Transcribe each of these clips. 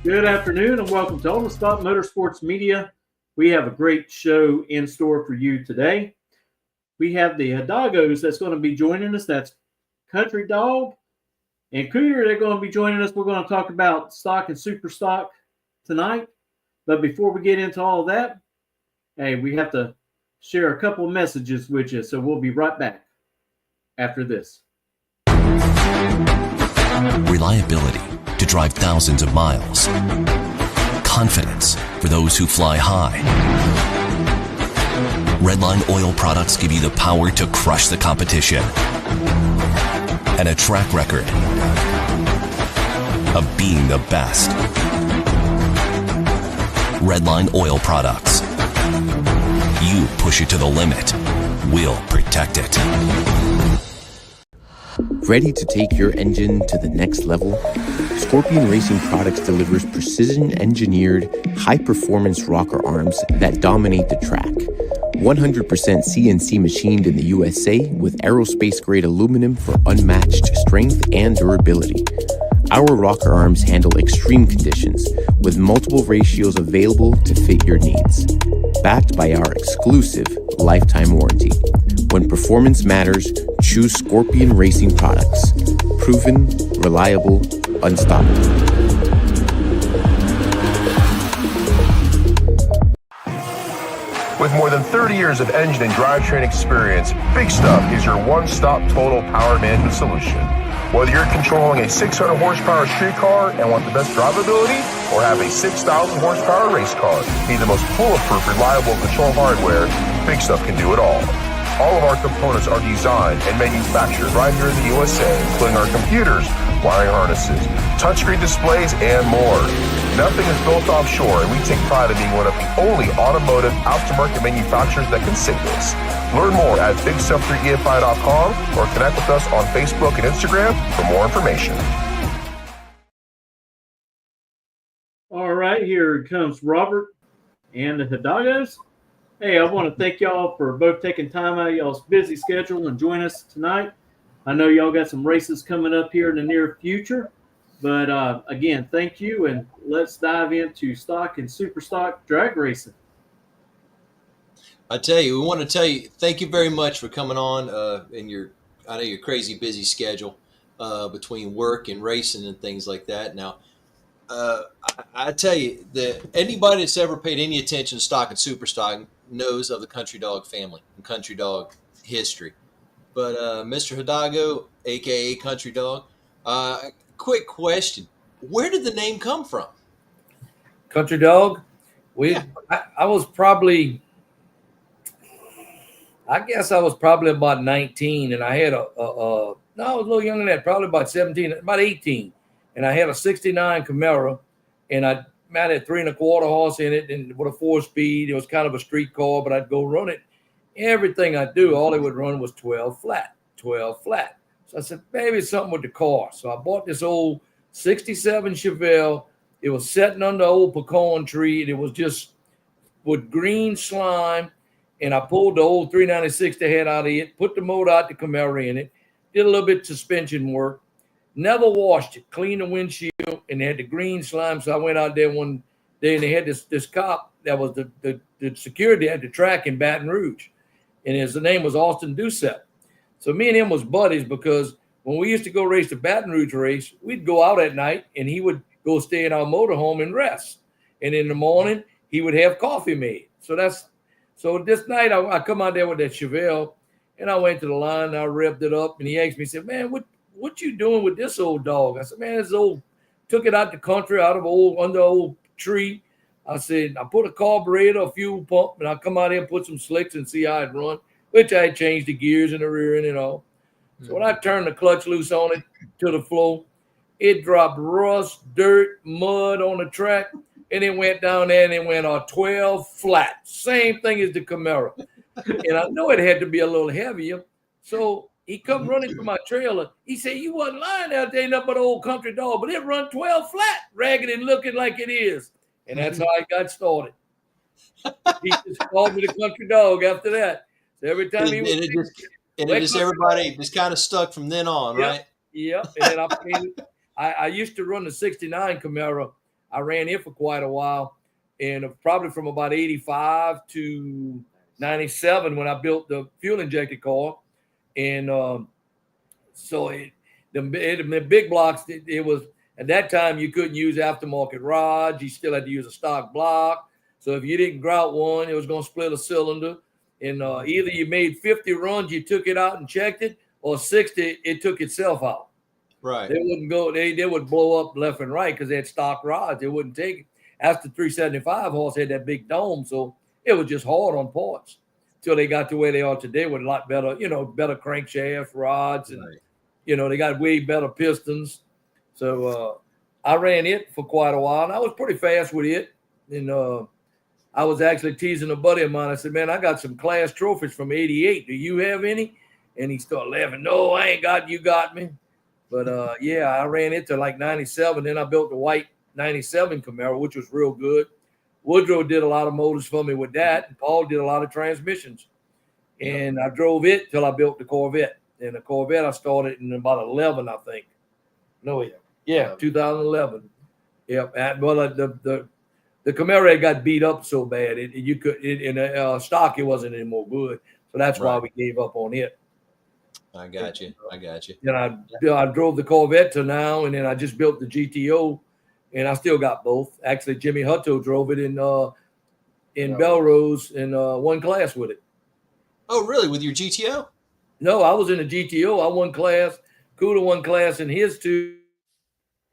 Good afternoon and welcome to On the Spot Motorsports Media. We have a great show in store for you today. We have the Hidalgos that's going to be joining us. That's Country Dog and Cooter. They're going to be joining us. We're going to talk about stock and super stock tonight. But before we get into all that, hey, we have to share a couple of messages with you. So we'll be right back after this. Reliability to drive thousands of miles. Confidence for those who fly high. Redline oil products give you the power to crush the competition. And a track record of being the best. Redline oil products. You push it to the limit, we'll protect it. Ready to take your engine to the next level? Scorpion Racing Products delivers precision-engineered, high-performance rocker arms that dominate the track. 100% CNC machined in the USA with aerospace-grade aluminum for unmatched strength and durability. Our rocker arms handle extreme conditions with multiple ratios available to fit your needs. Backed by our exclusive lifetime warranty. When performance matters, choose Scorpion Racing Products. Proven, reliable, unstoppable. With more than 30 years of engine and drivetrain experience, Big Stuff is your one-stop total power management solution. Whether you're controlling a 600 horsepower street car and want the best drivability, or have a 6,000 horsepower race car, need the most bulletproof, reliable control hardware, Big Stuff can do it all. All of our components are designed and manufactured right here in the USA, including our computers, wiring harnesses, touchscreen displays, and more. Nothing is built offshore, and we take pride in being one of the only automotive aftermarket manufacturers that can say this. Learn more at BigStuff3EFI.com or connect with us on Facebook and Instagram for more information. All right, here comes Robert and the Hidalgos. Hey, I want to thank y'all for both taking time out of y'all's busy schedule and join us tonight. I know y'all got some races coming up here in the near future, but again, thank you, and let's dive into stock and super stock drag racing. I tell you, we want to tell you thank you very much for coming on in your crazy busy schedule between work and racing and things like that. Now, I tell you that anybody that's ever paid any attention to stock and super stock knows of the Country Dog family and Country Dog history. But Mr. Hidalgo, aka Country Dog, quick question: where did the name come from? Country Dog. I was probably about 19, and I had I was a little younger than that, probably about 17, about 18, and I had a '69 Camaro, and I had 3 1/4 horse in it, and with a 4-speed. It was kind of a street car, but I'd go run it. Everything I do, all it would run was 12 flat. So I said, maybe it's something with the car. So I bought this old 67 Chevelle. It was sitting under an old pecan tree, and it was just with green slime. And I pulled the old 396 they had out of it, put the motor out, the Camaro in it, did a little bit of suspension work, never washed it, cleaned the windshield, and they had the green slime. So I went out there one day, and they had this cop that was the security at the track in Baton Rouge. And his name was Austin Doucette. So me and him was buddies, because when we used to go race the Baton Rouge race, we'd go out at night, and he would go stay in our motorhome and rest. And in the morning, he would have coffee made. So this night, I come out there with that Chevelle, and I went to the line, and I revved it up, and he asked me, he said, man, what you doing with this old dog? I said, man, this old, took it out the country, under old tree. I said, I put a carburetor, a fuel pump, and I come out here and put some slicks and see how it run, which I had changed the gears and the rear end and all. So when I turned the clutch loose on it to the floor, it dropped rust, dirt, mud on the track, and it went down there and it went on 12 flat. Same thing as the Camaro. And I know it had to be a little heavier. So he come running to my trailer. He said, you wasn't lying out there, nothing but an old Country Dog, but it run 12 flat, ragged and looking like it is. And that's how I got started. He just called me the Country Dog after that. So every time everybody just kind of stuck from then on, right? Yeah. And then I used to run the '69 Camaro. I ran it for quite a while, and probably from about 85 to 97 when I built the fuel injected car. And so the big blocks, it was at that time you couldn't use aftermarket rods. You still had to use a stock block. So if you didn't grout one, it was going to split a cylinder. And either you made 50 runs, you took it out and checked it, or 60, it took itself out. Right. They wouldn't go. They would blow up left and right because they had stock rods. They wouldn't take it. After 375 horse had that big dome, so it was just hard on parts until they got to where they are today with a lot better, better crankshaft rods, and they got way better pistons. So I ran it for quite a while, and I was pretty fast with it. And I was actually teasing a buddy of mine. I said, "Man, I got some class trophies from '88. Do you have any?" And he started laughing. "No, I ain't got. You got me." But I ran it to like 97. Then I built the white 97 Camaro, which was real good. Woodrow did a lot of motors for me with that. And Paul did a lot of transmissions. And I drove it till I built the Corvette. And the Corvette I started in about 11, I think. No, 2011. Yep. Well, the Camaro got beat up so bad in stock it wasn't any more good. So that's why we gave up on it. I got you. Then I drove the Corvette to now, and then I just built the GTO, and I still got both. Actually, Jimmy Hutto drove it in Belrose in one class with it. Oh, really? With your GTO? No, I was in the GTO. I won class. Cuda won class in his two,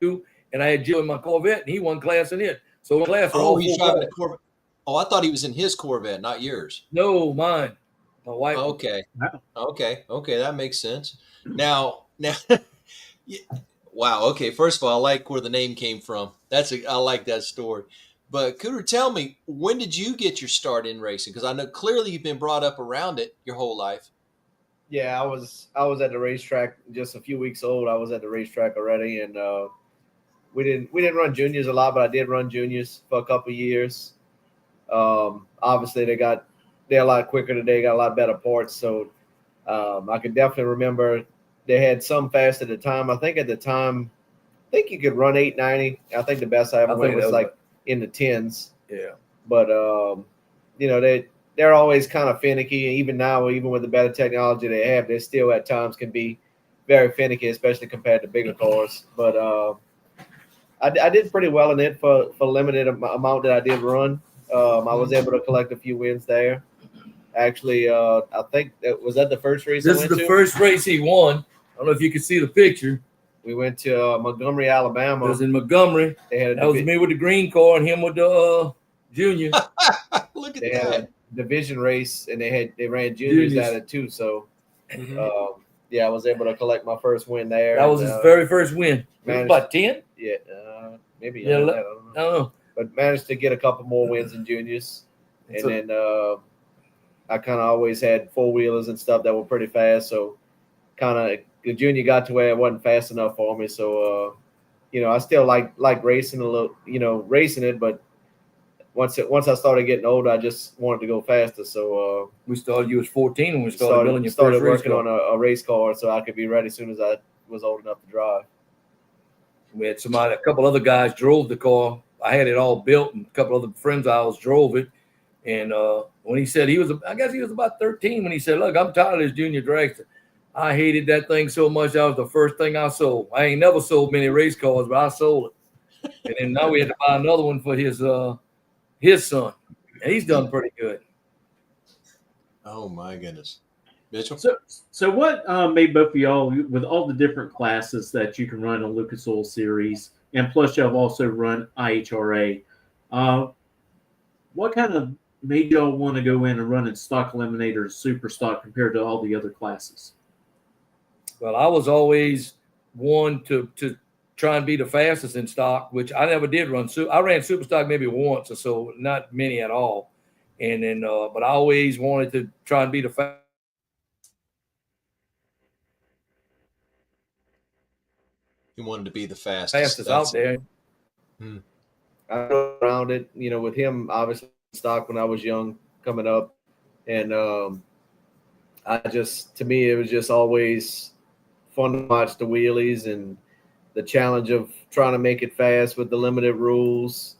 and I had Jill in my Corvette, and he won class in it. So class. He's driving a Corvette. Oh, I thought he was in his Corvette, not yours. No, mine. My wife. Okay. That makes sense. Now, wow. Okay. First of all, I like where the name came from. I like that story. But Cooter, tell me, when did you get your start in racing? Because I know clearly you've been brought up around it your whole life. Yeah, I was at the racetrack just a few weeks old. I was at the racetrack already, and we didn't run juniors a lot, but I did run juniors for a couple of years. Obviously, they're a lot quicker today, got a lot better parts. So I can definitely remember they had some fast at the time. I think at the time, you could run 890. I think the best I ever went was like in the 10s. Yeah. But, they're always kind of finicky. And even now, even with the better technology they have, they still at times can be very finicky, especially compared to bigger cars. But I did pretty well in it for limited amount that I did run. I was able to collect a few wins there. Actually, I think was that the first race. This is the first race he won. I don't know if you can see the picture. We went to Montgomery, Alabama. It was in Montgomery. That was me with the green car and him with the junior. Look at they that. had a division race, and they ran juniors at it too. So, I was able to collect my first win there. That was his very first win. About 10? Yeah, maybe. Yeah, I don't know. But managed to get a couple more wins in juniors, and then I kind of always had four-wheelers and stuff that were pretty fast. So, kind of the junior got to where it wasn't fast enough for me. So, I still like racing a little, racing it, but once I started getting older, I just wanted to go faster. So you was 14 when we started building your started first race working car. on a race car so I could be ready as soon as I was old enough to drive. We had a couple other guys drove the car. I had it all built, and a couple other friends of ours drove it. And when he said I guess he was about 13 when he said, "Look, I'm tired of this junior dragster. I hated that thing so much. That was the first thing I sold. I ain't never sold many race cars, but I sold it. And then now we had to buy another one for his son. And he's done pretty good." Oh my goodness, Mitchell. So what made both of y'all, with all the different classes that you can run on Lucas Oil Series, and plus y'all have also run IHRA, what kind of made y'all want to go in and run in stock eliminator super stock compared to all the other classes? Well, I was always one to try and be the fastest in stock, which I never did run. I ran super stock maybe once or so, not many at all. And then, but I always wanted to try and be the fastest. You wanted to be the fastest out there. I rode around it, with him obviously stock when I was young coming up. And to me, it was just always fun to watch the wheelies and the challenge of trying to make it fast with the limited rules.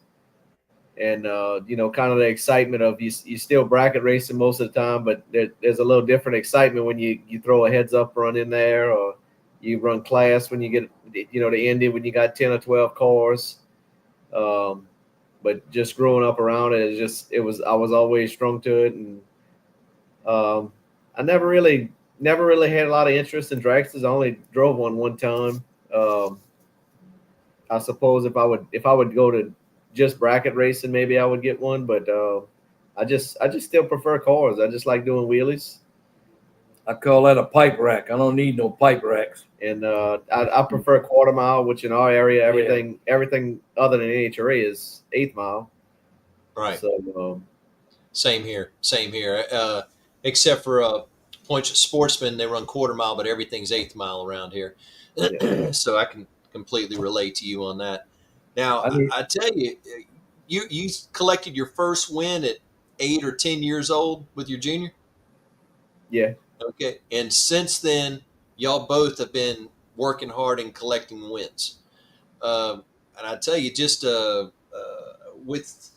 And kind of the excitement of you still bracket racing most of the time, but there's a little different excitement when you throw a heads up run in there, or you run class when you get the Indy when you got 10 or 12 cars. But just growing up around it, I was always strung to it, and I never really had a lot of interest in dragsters. I only drove one time. I suppose if I would go to just bracket racing, maybe I would get one, but I just still prefer cars. I just like doing wheelies. I call that a pipe rack. I don't need no pipe racks. And I prefer quarter mile, which in our area, everything other than NHRA is 8th mile. Right. So same here. Except for Point Sportsman, they run quarter mile, but everything's 8th mile around here. So I can completely relate to you on that. Now, I tell you, you collected your first win at 8 or 10 years old with your junior? Yeah. Okay. And since then, y'all both have been working hard and collecting wins. And I tell you, just with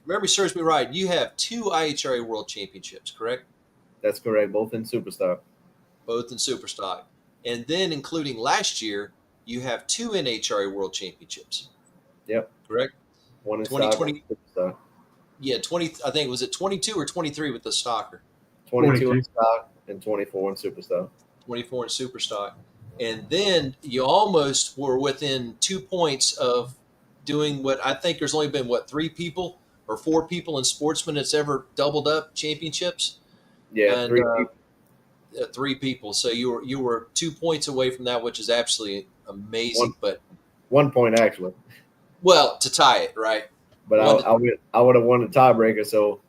memory serves me right, you have 2 IHRA World Championships, correct? That's correct. Both in Superstock. Both in Superstock. And then including last year, you have 2 NHRA World Championships. Yep. Correct? One in 2020. Stock. Yeah, 20. I think was it 22 or 23 with the Stalker. 22 in Stock and 24 in Superstock. 24 in Superstock. And then you almost were within 2 points of doing what I think there's only been 3 people or 4 people in Sportsman that's ever doubled up championships. Yeah, and, 3 people. 3 people. So you were 2 points away from that, which is absolutely amazing. But 1 point actually. Well, to tie it, right? But I would have won the tiebreaker, so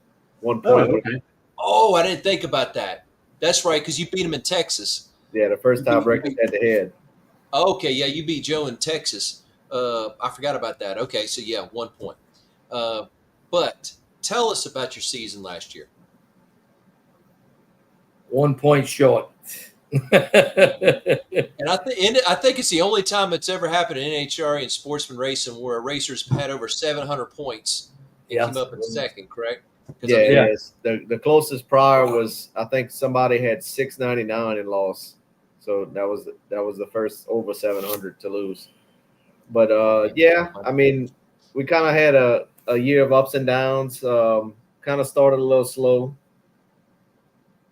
1 point. Oh, okay. Oh, I didn't think about that. That's right, because you beat him in Texas. Yeah, the first tiebreaker head to head. Okay, yeah, you beat Joe in Texas. I forgot about that. Okay, so yeah, 1 point. But tell us about your season last year. 1 point short. And I think it's the only time it's ever happened in NHRA and sportsman racing where a racer's had over 700 points and came up in second, correct? Yeah. The closest prior was, I think somebody had 699 and lost. So that was the first over 700 to lose. But I mean, we kind of had a year of ups and downs. Kind of started a little slow.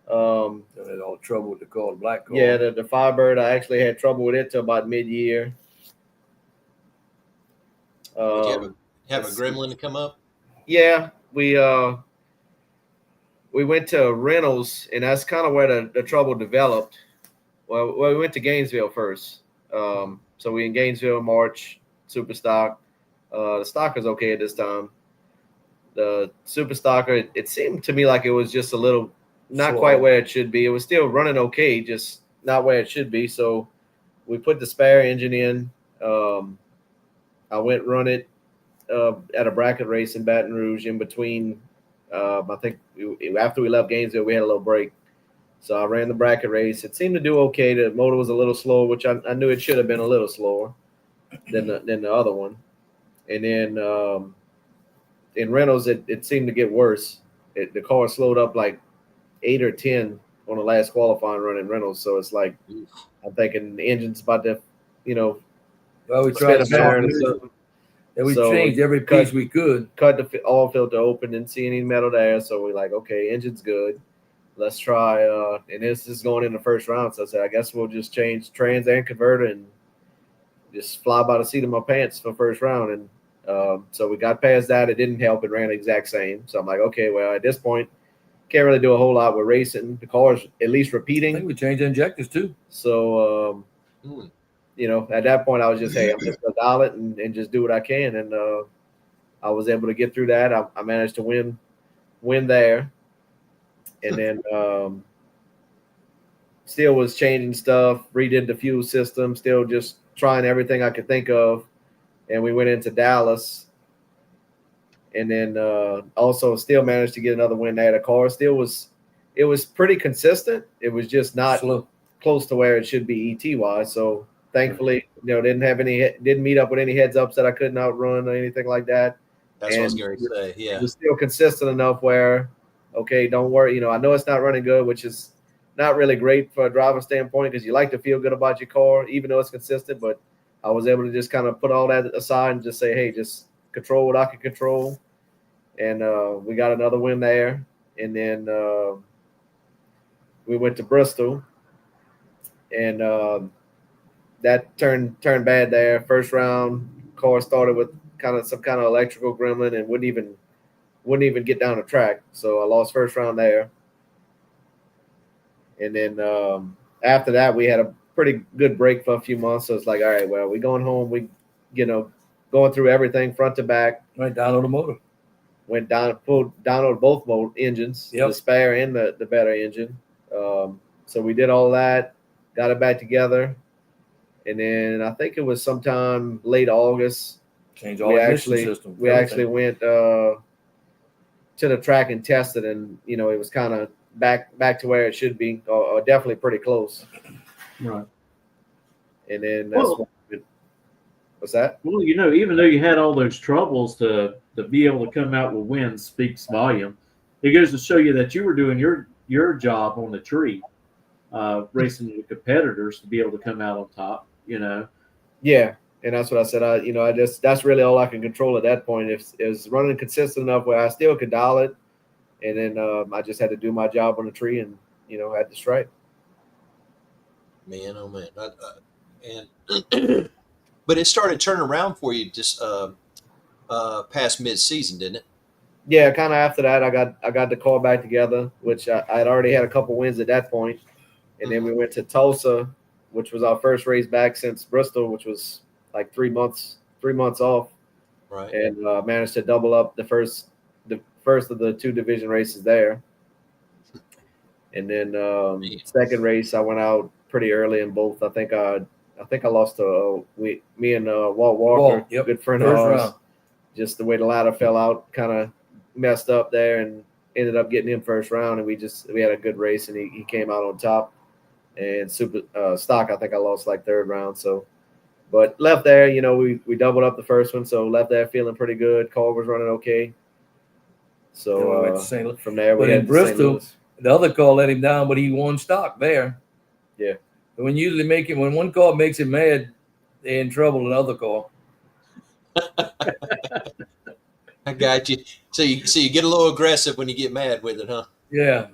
Had all trouble with the car, the black car. Yeah, the Firebird, I actually had trouble with it till about mid-year. Did you have a gremlin to come up? Yeah, we went to Reynolds, and that's kind of where the trouble developed. Well, we went to Gainesville first. So we in Gainesville, March, Superstock. The stock is okay at this time. The Superstocker, it seemed to me like it was just a little not slow. Quite where it should be. It was still running okay, just not where it should be. So we put the spare engine in. I went run it at a bracket race in Baton Rouge in between. I think after we left Gainesville, we had a little break. So I ran the bracket race. It seemed to do okay. The motor was a little slow, which I knew it should have been a little slower than the other one. And then in Reynolds, it seemed to get worse. The car slowed up like 8 or 10 on the last qualifying run in Reynolds. So it's like, I'm thinking the engine's about to, well, we tried to we changed every piece we could. Cut the oil filter open, didn't see any metal there. So we're like, okay, engine's good. Let's try. And this is going in the first round. So I said, I guess we'll just change trans and converter and just fly by the seat of my pants for first round. And so we got past that. It didn't help. It ran the exact same. So I'm like, okay, well, at this point, can't really do a whole lot with racing. The car's at least repeating. I think we changed the injectors too. So, at that point, I was just, hey, I'm just going to dial it and just do what I can. And I was able to get through that. I managed to win there. And then still was changing stuff, redid the fuel system, still just trying everything I could think of. And we went into Dallas. And then also still managed to get another win there. The car still was pretty consistent. It was just not close to where it should be ET-wise. So Thankfully, didn't meet up with any heads ups that I couldn't outrun or anything like that. That's what I was going to say. It Yeah. was still consistent enough where, okay, don't worry. I know it's not running good, which is not really great for a driver standpoint because you like to feel good about your car, even though it's consistent. But I was able to just kind of put all that aside and just say, hey, just control what I can control. And we got another win there. And then we went to Bristol, and that turned bad there. First round, car started with some kind of electrical gremlin and wouldn't even get down the track. So I lost first round there. And then after that, we had a pretty good break for a few months. So it's like, all right, well, we going home. We, going through everything front to back. Right, download the motor. Went down, downloaded both engines, Yep. the spare and the better engine. So we did all that, got it back together. And then I think it was sometime late August. Change all the ignition system. We actually went to the track and tested, and it was kind of back to where it should be, or definitely pretty close. Right. And then what's that? Well, even though you had all those troubles, to be able to come out with wins speaks volume. It goes to show you that you were doing your job on the tree, racing your competitors to be able to come out on top. Yeah, and that's what I said. That's really all I can control at that point. Is running consistent enough where I still could dial it, and then I just had to do my job on the tree and had the stripe. Man, oh man, and but it started turning around for you just past mid-season, didn't it? Yeah, kind of after that, I got the car back together, which I had already had a couple wins at that point, and then we went to Tulsa, which was our first race back since Bristol, which was like 3 months off, right? And managed to double up the first of the two division races there. And then second race, I went out pretty early in both. I think I lost to me and Walt Walker, yep. Good friend of ours. Just the way the ladder fell out, kind of messed up there, and ended up getting him first round. And we had a good race, and he came out on top. And super stock, I think I lost like third round. So, but left there, we doubled up the first one, so left there feeling pretty good. Car was running okay. So from there, we in Bristol, the other car let him down, but he won stock there. Yeah. And when one car makes him mad, they're in trouble. Another car. I got you. So you get a little aggressive when you get mad with it, huh? Yeah.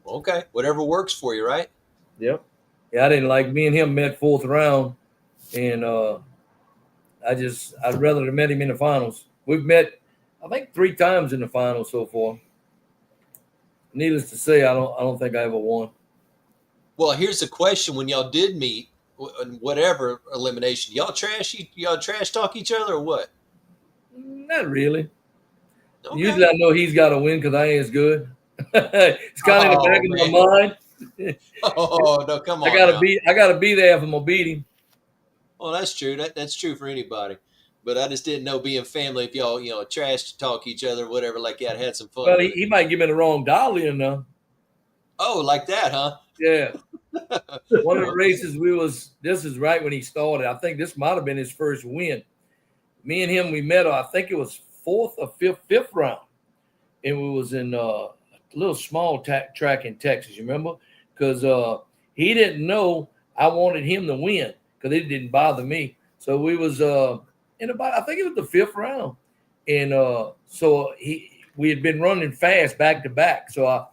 Okay, whatever works for you, right? Yep. Yeah, I didn't like. Me and him met fourth round, and I'd rather have met him in the finals. We've met, I think, 3 times in the finals so far. Needless to say, I don't think I ever won. Well, here's the question: when y'all did meet, whatever elimination, y'all trash talk each other or what? Not really. Okay. Usually, I know he's got to win because I ain't as good. It's kind of in the back of my mind. Oh no! Come on! I gotta be there if I'm gonna beat him. Well, that's true. That's true for anybody. But I just didn't know, being family, if y'all trash talk each other, whatever, like that, had some fun. Well, he might give me the wrong dollar, Oh, like that, huh? Yeah. One of the races this is right when he started. I think this might have been his first win. Me and him, we met, I think it was fourth or fifth round. And we was in a little small track in Texas, you remember? Because he didn't know I wanted him to win because it didn't bother me. So we was in about, I think it was the fifth round. And so we had been running fast back to back. So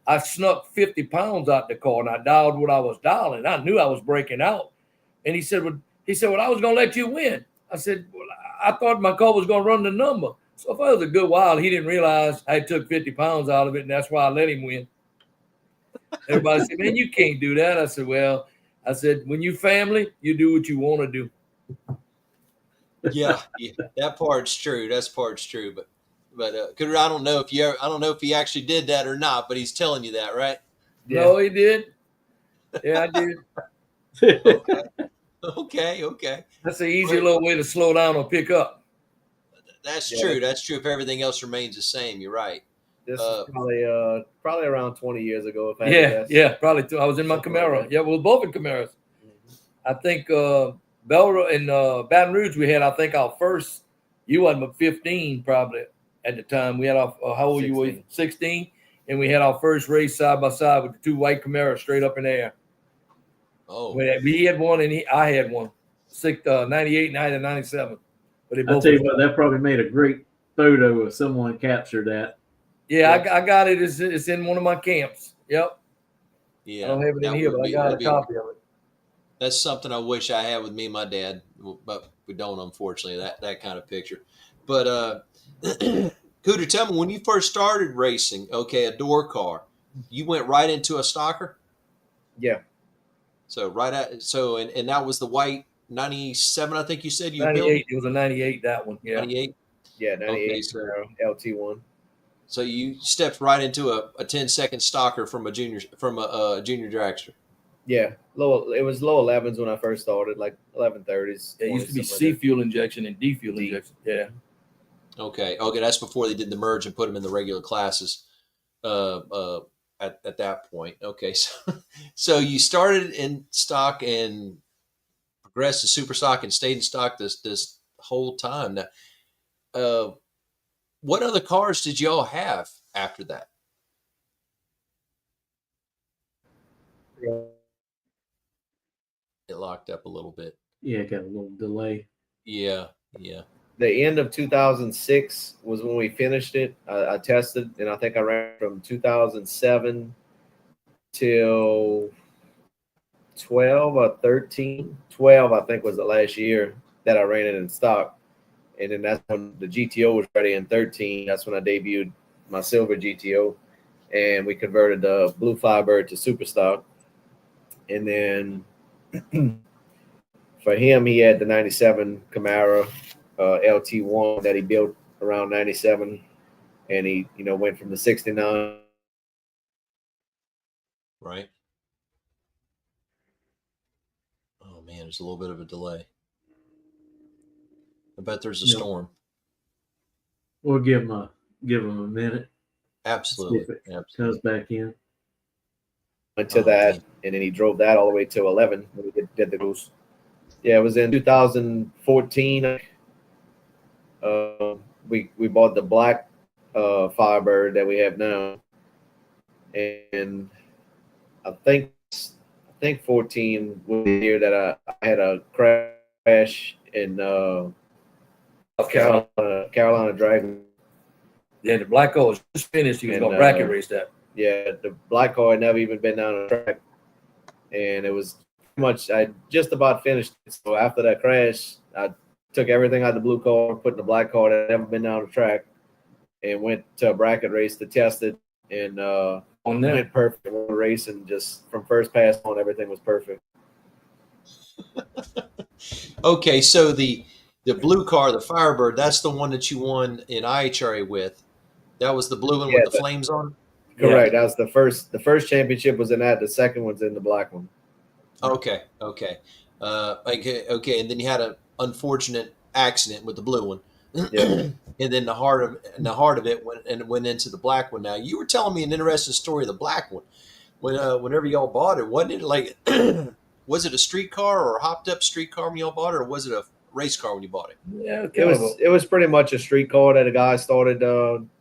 I snuck 50 pounds out the car and I dialed what I was dialing. I knew I was breaking out. And he said, well, I was going to let you win. I said, well, I thought my car was going to run the number. So if I was a good while, he didn't realize I took 50 pounds out of it, and that's why I let him win. Everybody said, man, you can't do that. I said, well, when you family, you do what you want to do. Yeah, that part's true. That part's true. But I don't know if he actually did that or not, but he's telling you that, right? Yeah. No, he did. Yeah, I did. Okay. That's an easy little way to slow down or pick up. That's true. That's true. If everything else remains the same, you're right. This is probably around 20 years ago. If I probably. I was in my Camaro. Yeah, we were both in Camaros. I think Belra and Baton Rouge, we had, I think, our first. You wasn't but 15 probably at the time. We had our how old 16. You were? 16, and we had our first race side by side with the two white Camaros straight up in the air. Oh, we had one and I had one. 98, 90, 97. But I'll tell you what, that probably made a great photo if someone captured that. Yeah, I got it. It's in one of my camps. Yep. Yeah, I don't have it in here, but I got a copy of it. That's something I wish I had with me and my dad, but we don't, unfortunately, that kind of picture. But Cooter, tell me, when you first started racing, okay, a door car, you went right into a stocker? Yeah. So and that was the white 97, I think you said you 98. built? It was a 98, that one. Yeah. 98? Yeah, 98 okay, so LT1. So you stepped right into a 10-second stalker from a junior dragster. Yeah, it was low 11s when I first started, like 1130s. It used to be C fuel injection and D fuel injection. Yeah. Okay, that's before they did the merge and put them in the regular classes. At that point, okay. So you started in stock and progressed to super stock and stayed in stock this whole time. Now, what other cars did y'all have after that? It locked up a little bit. Yeah, got a little delay. Yeah. The end of 2006 was when we finished it. I tested, and I think I ran from 2007 till 12 or 13. 12, I think, was the last year that I ran it in stock. And then that's when the GTO was ready in 13. That's when I debuted my silver GTO. And we converted the blue Firebird to super stock. And then for him, he had the 97 Camaro LT1 that he built around 97. And he, went from the 69. Right. Oh, man, there's a little bit of a delay. I bet there's a storm. We'll give him a minute. Absolutely. See if it comes back in. Went to that, and then he drove that all the way to 11 when we did the goose. Yeah, it was in 2014. We bought the black Firebird that we have now, and I think 14 was the year that I had a crash in Carolina Dragon. Yeah, the black car was just finished. He was going to bracket race that. Yeah, the black car had never even been down the track, and it was much. I just about finished it. So after that crash, I took everything out of the blue car, put in the black car that had never been down the track, and went to a bracket race to test it, and went perfect on the race, and just from first pass on, everything was perfect. Okay, so the blue car, the Firebird, that's the one that you won in IHRA with. That was the blue one with the flames on? Correct. Yeah. That was the first championship was in that. The second one's in the black one. Okay. Okay, and then you had an unfortunate accident with the blue one. Yeah. And then the heart of it went into the black one. Now, you were telling me an interesting story of the black one. Whenever y'all bought it, wasn't it like was it a street car or a hopped up street car when y'all bought it, or was it a race car when you bought it? Yeah, it was pretty much a street car that a guy started.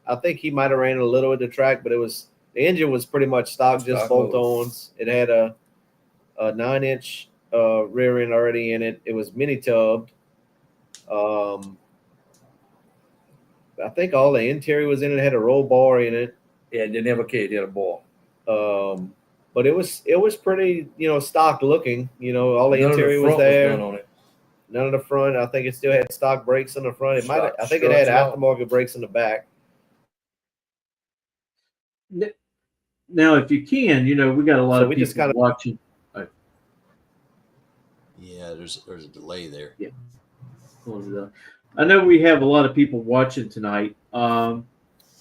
I think he might have ran a little at the track, but the engine was pretty much stock, just bolt-ons. It had a 9-inch rear end already in it. It was mini tubbed. I think all the interior was in it. It had a roll bar in it. Yeah, they never cared. It had a ball. But it was pretty, stock looking. All the interior was there. On it. None of the front. I think it still had stock brakes on the front. I think it had aftermarket brakes in the back. Now, if you can, we got a lot of people watching. Yeah, there's a delay there. Yeah. I know we have a lot of people watching tonight. Can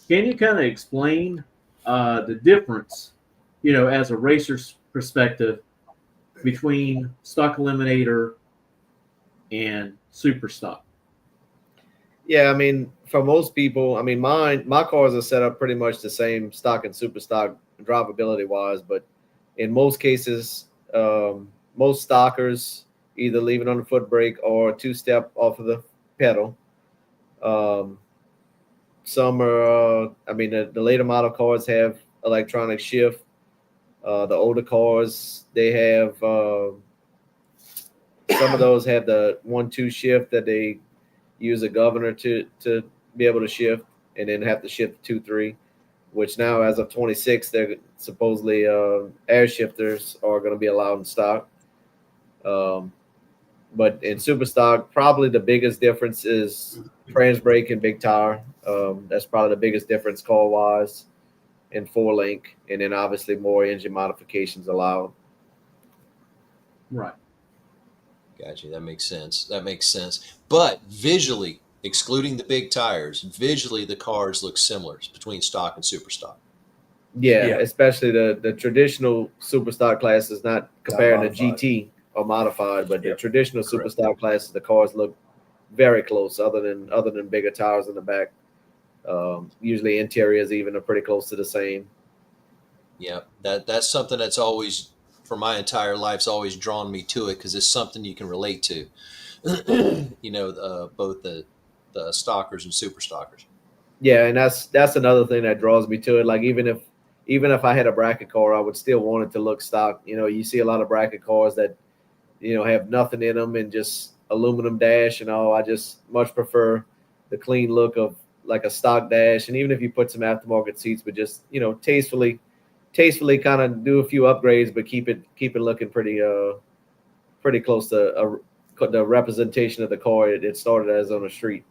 you kind of explain the difference, as a racer's perspective between stock eliminator and super stock? Yeah, I mean, for most people, I mean, my cars are set up pretty much the same stock and super stock drivability wise, but in most cases, most stockers either leave it on the foot brake or two-step off of the pedal. Some are, the later model cars have electronic shift. The older cars, they have, some of those have the 1-2 shift that they use a governor to be able to shift, and then have to shift 2-3, which now as of 26, they're supposedly air shifters are going to be allowed in stock. But in super stock, probably the biggest difference is trans brake and big tire. That's probably the biggest difference car wise and 4-link, and then obviously more engine modifications allowed. Right. Gotcha. That makes sense. But visually, excluding the big tires, visually the cars look similar between stock and super stock. Yeah. Especially the traditional super stock classes, not comparing the GT or modified, but the traditional super stock classes, the cars look very close, other than bigger tires in the back. Usually interiors even are pretty close to the same. Yeah, that's something that's always, for my entire life's always drawn me to it, because it's something you can relate to. Both the stockers and super stockers. Yeah, and that's another thing that draws me to it. Like even if I had a bracket car, I would still want it to look stock. You see a lot of bracket cars that have nothing in them and just aluminum dash and all. I just much prefer the clean look of like a stock dash. And even if you put some aftermarket seats, but just tastefully kind of do a few upgrades, but keep it looking pretty close to the representation of the car it started as on the street.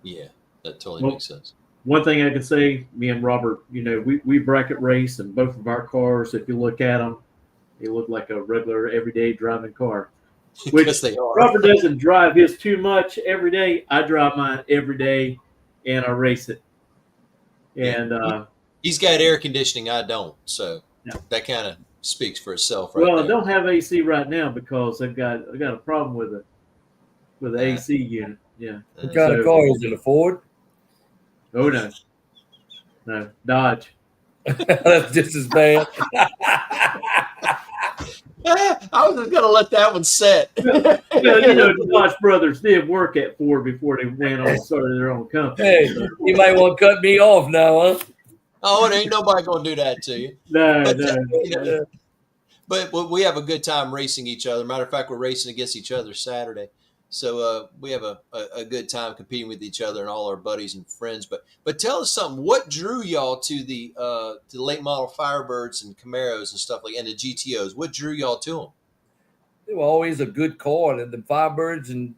Yeah, that totally makes sense. One thing I can say, me and Robert, we bracket race, and both of our cars, if you look at them, they look like a regular everyday driving car. Which they are. Robert doesn't drive his too much every day. I drive mine every day, and I race it. And he's got air conditioning. I don't, so that kind of speaks for itself, right? Well, there. I don't have AC right now because I got a problem with the AC unit. Yeah. What kind of car is it? A Ford? Oh no, Dodge. That's just as bad. I was just gonna let that one set. The Dodge brothers did work at Ford before they went on and started their own company. Hey, you might want to cut me off now, huh? Oh, it ain't nobody gonna do that to you. No. But we have a good time racing each other. Matter of fact, we're racing against each other Saturday, so we have a good time competing with each other and all our buddies and friends. But tell us something. What drew y'all to the late model Firebirds and Camaros and stuff and the GTOs? What drew y'all to them? They were always a good car, and the Firebirds and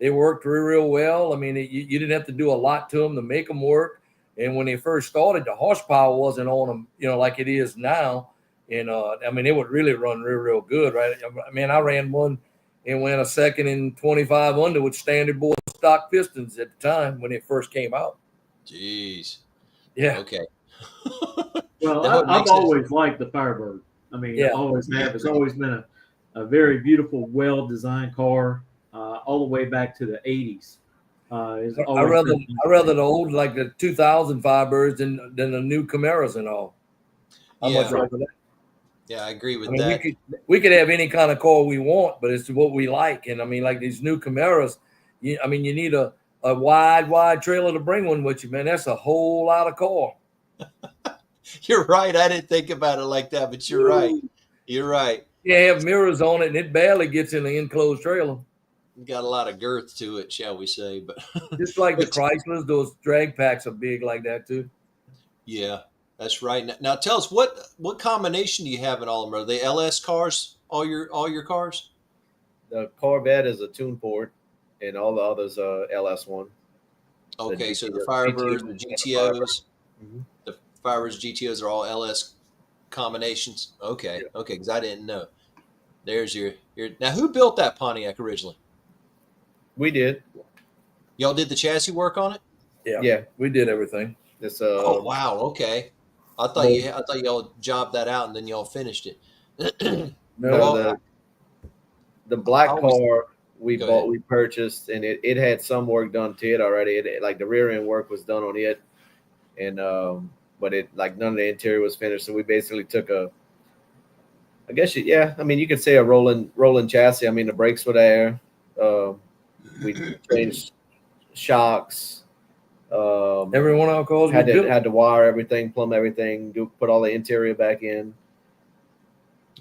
they worked real well. I mean, you didn't have to do a lot to them to make them work. And when they first started, the horsepower wasn't on them, like it is now. And it would really run real good, right? I mean, I ran one and went a second in 25 under with standard bore stock pistons at the time when it first came out. Jeez. Yeah. Okay. Well, I've always liked the Firebird. I mean, I always have. It's always been a very beautiful, well-designed car, all the way back to the 80s. I rather the old, like the 2000 Firebirds than the new Camaros and all. How much rather that? Yeah, I agree with that. We could have any kind of car we want, but it's what we like. And I mean, like these new Camaros, you need a wide trailer to bring one with you, man. That's a whole lot of car. You're right. I didn't think about it like that, but you're right. You're right. You have mirrors on it, and it barely gets in the enclosed trailer. Got a lot of girth to it, shall we say? But just like the Chryslers, those drag packs are big like that too. Yeah, that's right. Now tell us what combination do you have in all of them? Are they LS cars? All your cars? The Corvette is a tune port, and all the others are LS1. Okay, so the Firebirds, the GTOs, the Firebirds, GTOs are all LS combinations. Okay, okay, because I didn't know. There's your. Now, who built that Pontiac originally? We did. Y'all did the chassis work on it? Yeah, we did everything. It's oh wow, okay. I thought y'all jobbed that out and then y'all finished it. No, the black car we purchased, and it had some work done to it already. It like the rear end work was done on it, and but it like none of the interior was finished. So we basically took I guess yeah. I mean, you could say a rolling chassis. I mean, the brakes were there. We changed shocks. Every one of our cars had to wire everything, plumb everything, put all the interior back in.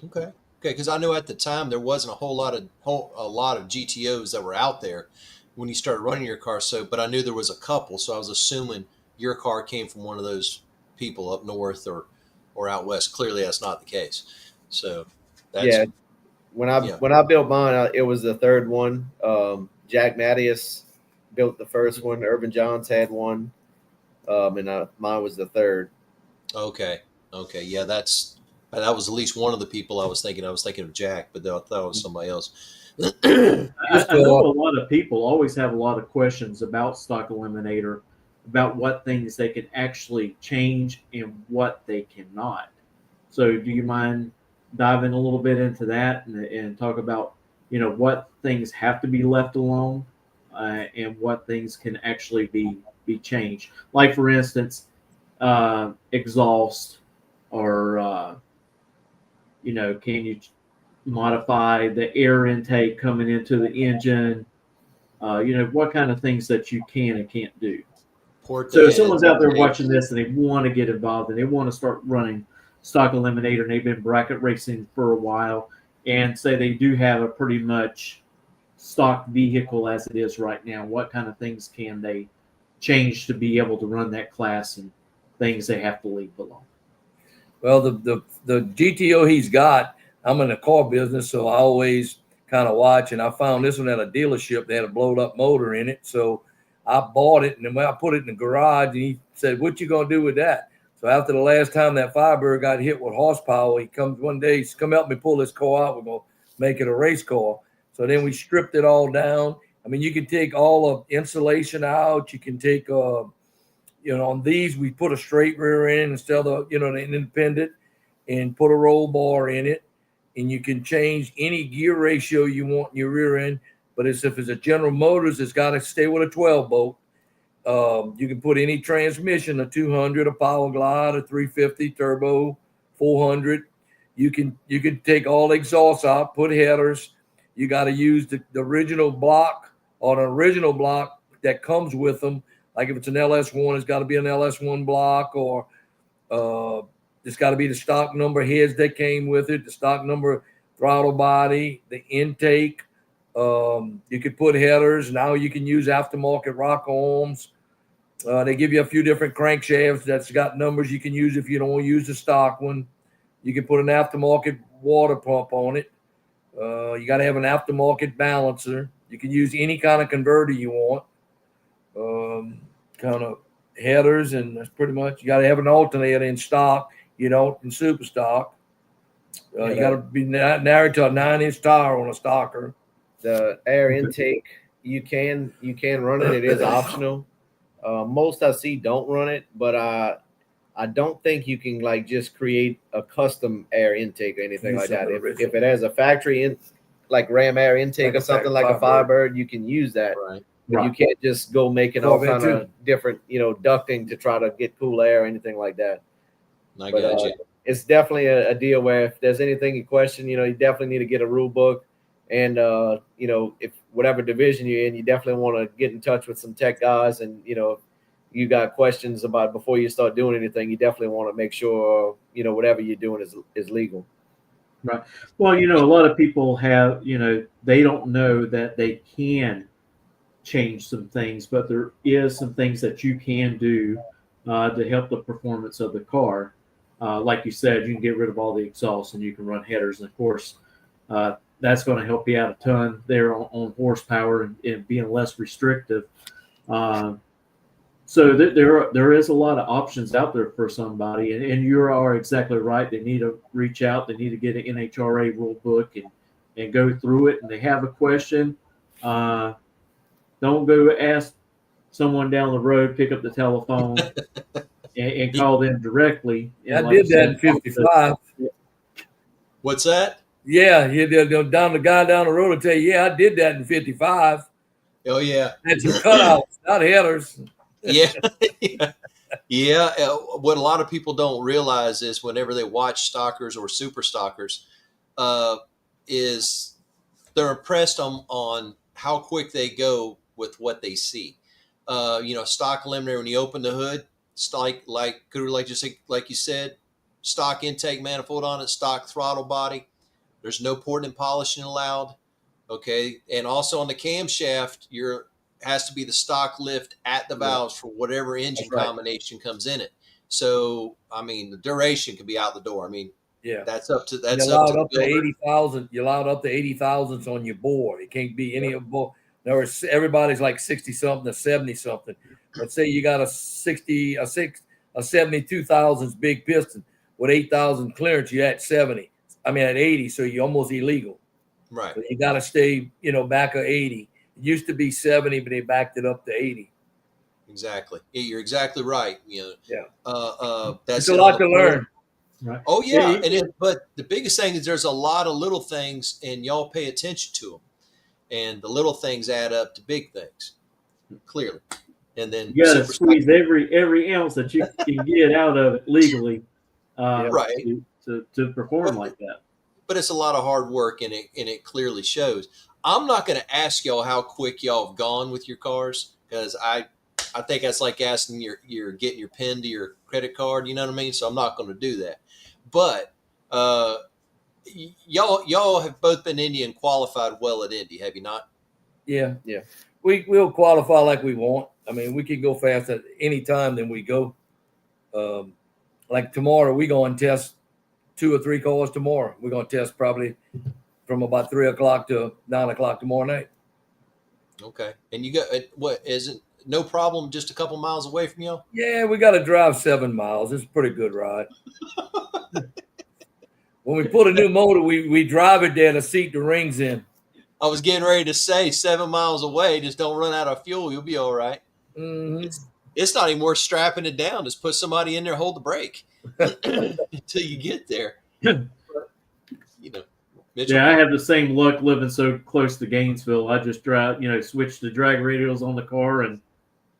Okay. Because I know at the time there wasn't a lot of GTOs that were out there when you started running your car. So, but I knew there was a couple, so I was assuming your car came from one of those people up north or out west. Clearly, that's not the case. So, that's, when I built mine, it was the third one. Jack Mattias built the first one. Irvin Johns had one, and mine was the third. Okay. Yeah, that was at least one of the people I was thinking. I was thinking of Jack, but I thought it was somebody else. I know a lot of people always have a lot of questions about Stock Eliminator, about what things they can actually change and what they cannot. So do you mind diving a little bit into that and talk about, what things have to be left alone and what things can actually be changed? Like, for instance, exhaust or, can you modify the air intake coming into the engine? What kind of things that you can and can't do. So if someone's out there watching this and they want to get involved and they want to start running Stock Eliminator and they've been bracket racing for a while and say they do have a pretty much stock vehicle as it is right now, what kind of things can they change to be able to run that class and things they have to leave alone? Well, the GTO he's got, I'm in the car business, so I always kind of watch, and I found this one at a dealership. They had a blowed up motor in it, so I bought it, and then I put it in the garage, and he said, "What you gonna do with that?" So after the last time that Firebird got hit with horsepower, he comes one day, he's come help me pull this car out. We're gonna make it a race car. So then we stripped it all down. I mean, you can take all of insulation out. You can take, on these we put a straight rear end instead of an independent, and put a roll bar in it. And you can change any gear ratio you want in your rear end. But if it's a General Motors, it's got to stay with a 12 bolt. You can put any transmission, a 200, a Power Glide, a 350 turbo, 400. You can take all the exhausts out, put headers. You got to use the original block or an original block that comes with them. Like if it's an LS1, it's got to be an LS1 block, or it's got to be the stock number heads that came with it, the stock number throttle body, the intake. You could put headers. Now you can use aftermarket rocker arms. They give you a few different crankshafts that's got numbers you can use if you don't want to use the stock one. You can put an aftermarket water pump on it. You got to have an aftermarket balancer. You can use any kind of converter you want. Kind of headers, and that's pretty much. You got to have an alternator in stock. In super stock. You got to be married to a 9-inch tire on a stocker. The air intake, you can run it. It is optional. Most I see don't run it, but I don't think you can just create a custom air intake or anything like that. If it has a factory like Ram air intake or something like a Firebird, you can use that. Right. But you can't just go making all kind of different, ducting to try to get cool air or anything like that. I got you. It's definitely a deal where if there's anything you question, you definitely need to get a rule book. And, if whatever division you're in, you definitely want to get in touch with some tech guys. And, you got questions about before you start doing anything, you definitely want to make sure, whatever you're doing is legal. Right. Well, a lot of people have, they don't know that they can change some things, but there is some things that you can do to help the performance of the car. Like you said, you can get rid of all the exhausts and you can run headers. And of course, that's going to help you out a ton there on horsepower and being less restrictive. So there is a lot of options out there for somebody. And you are exactly right. They need to reach out. They need to get an NHRA rule book and go through it. And they have a question. Don't go ask someone down the road, pick up the telephone and call them directly. I did that in 55. What's that? Yeah, the guy down the road will tell you, yeah, I did that in 55. Oh, yeah. Had some cutouts, not headers. Yeah. Yeah. What a lot of people don't realize is whenever they watch stockers or super stockers, is they're impressed on how quick they go with what they see. Stock eliminator, when you open the hood, it's like you said, stock intake manifold on it, stock throttle body. There's no porting and polishing allowed. Okay. And also on the camshaft, has to be the stock lift at the valves for whatever engine combination comes in it. So, I mean, the duration can be out the door. I mean, that's up to the builder. 80,000. You're allowed up to 80,000s on your bore. It can't be any of bore. Everybody's like 60 something or 70 something. Let's say you got a 72,000s big piston with 8,000 clearance. You're at 70. I mean at 80, so you're almost illegal. Right. So you got to stay, back of 80. It used to be 70, but they backed it up to 80. Exactly. You're exactly right. That's a lot to learn. Right. Oh yeah, but the biggest thing is there's a lot of little things, and y'all pay attention to them, and the little things add up to big things, clearly. And then you got to squeeze every ounce that you can get out of it legally, right? To perform like that. But it's a lot of hard work, and it clearly shows. I'm not going to ask y'all how quick y'all have gone with your cars, because I think that's like asking you're getting your PIN to your credit card. You know what I mean? So I'm not going to do that. But y'all have both been Indy and qualified well at Indy, have you not? Yeah. We'll qualify like we want. I mean, we can go fast at any time. Then we go. Like tomorrow, we go and test 2 or 3 cars tomorrow. We're going to test probably from about 3 o'clock to 9 o'clock tomorrow night. Okay. And you got what? Is it no problem? Just a couple miles away from you? Yeah, we got to drive 7 miles. It's a pretty good ride. When we put a new motor, we drive it there to seat the rings in. I was getting ready to say 7 miles away. Just don't run out of fuel. You'll be all right. Mm-hmm. It's not even worth strapping it down. Just put somebody in there, hold the brake until you get there. Mitchell. Yeah, I have the same luck living so close to Gainesville. I just drive, switch the drag radials on the car and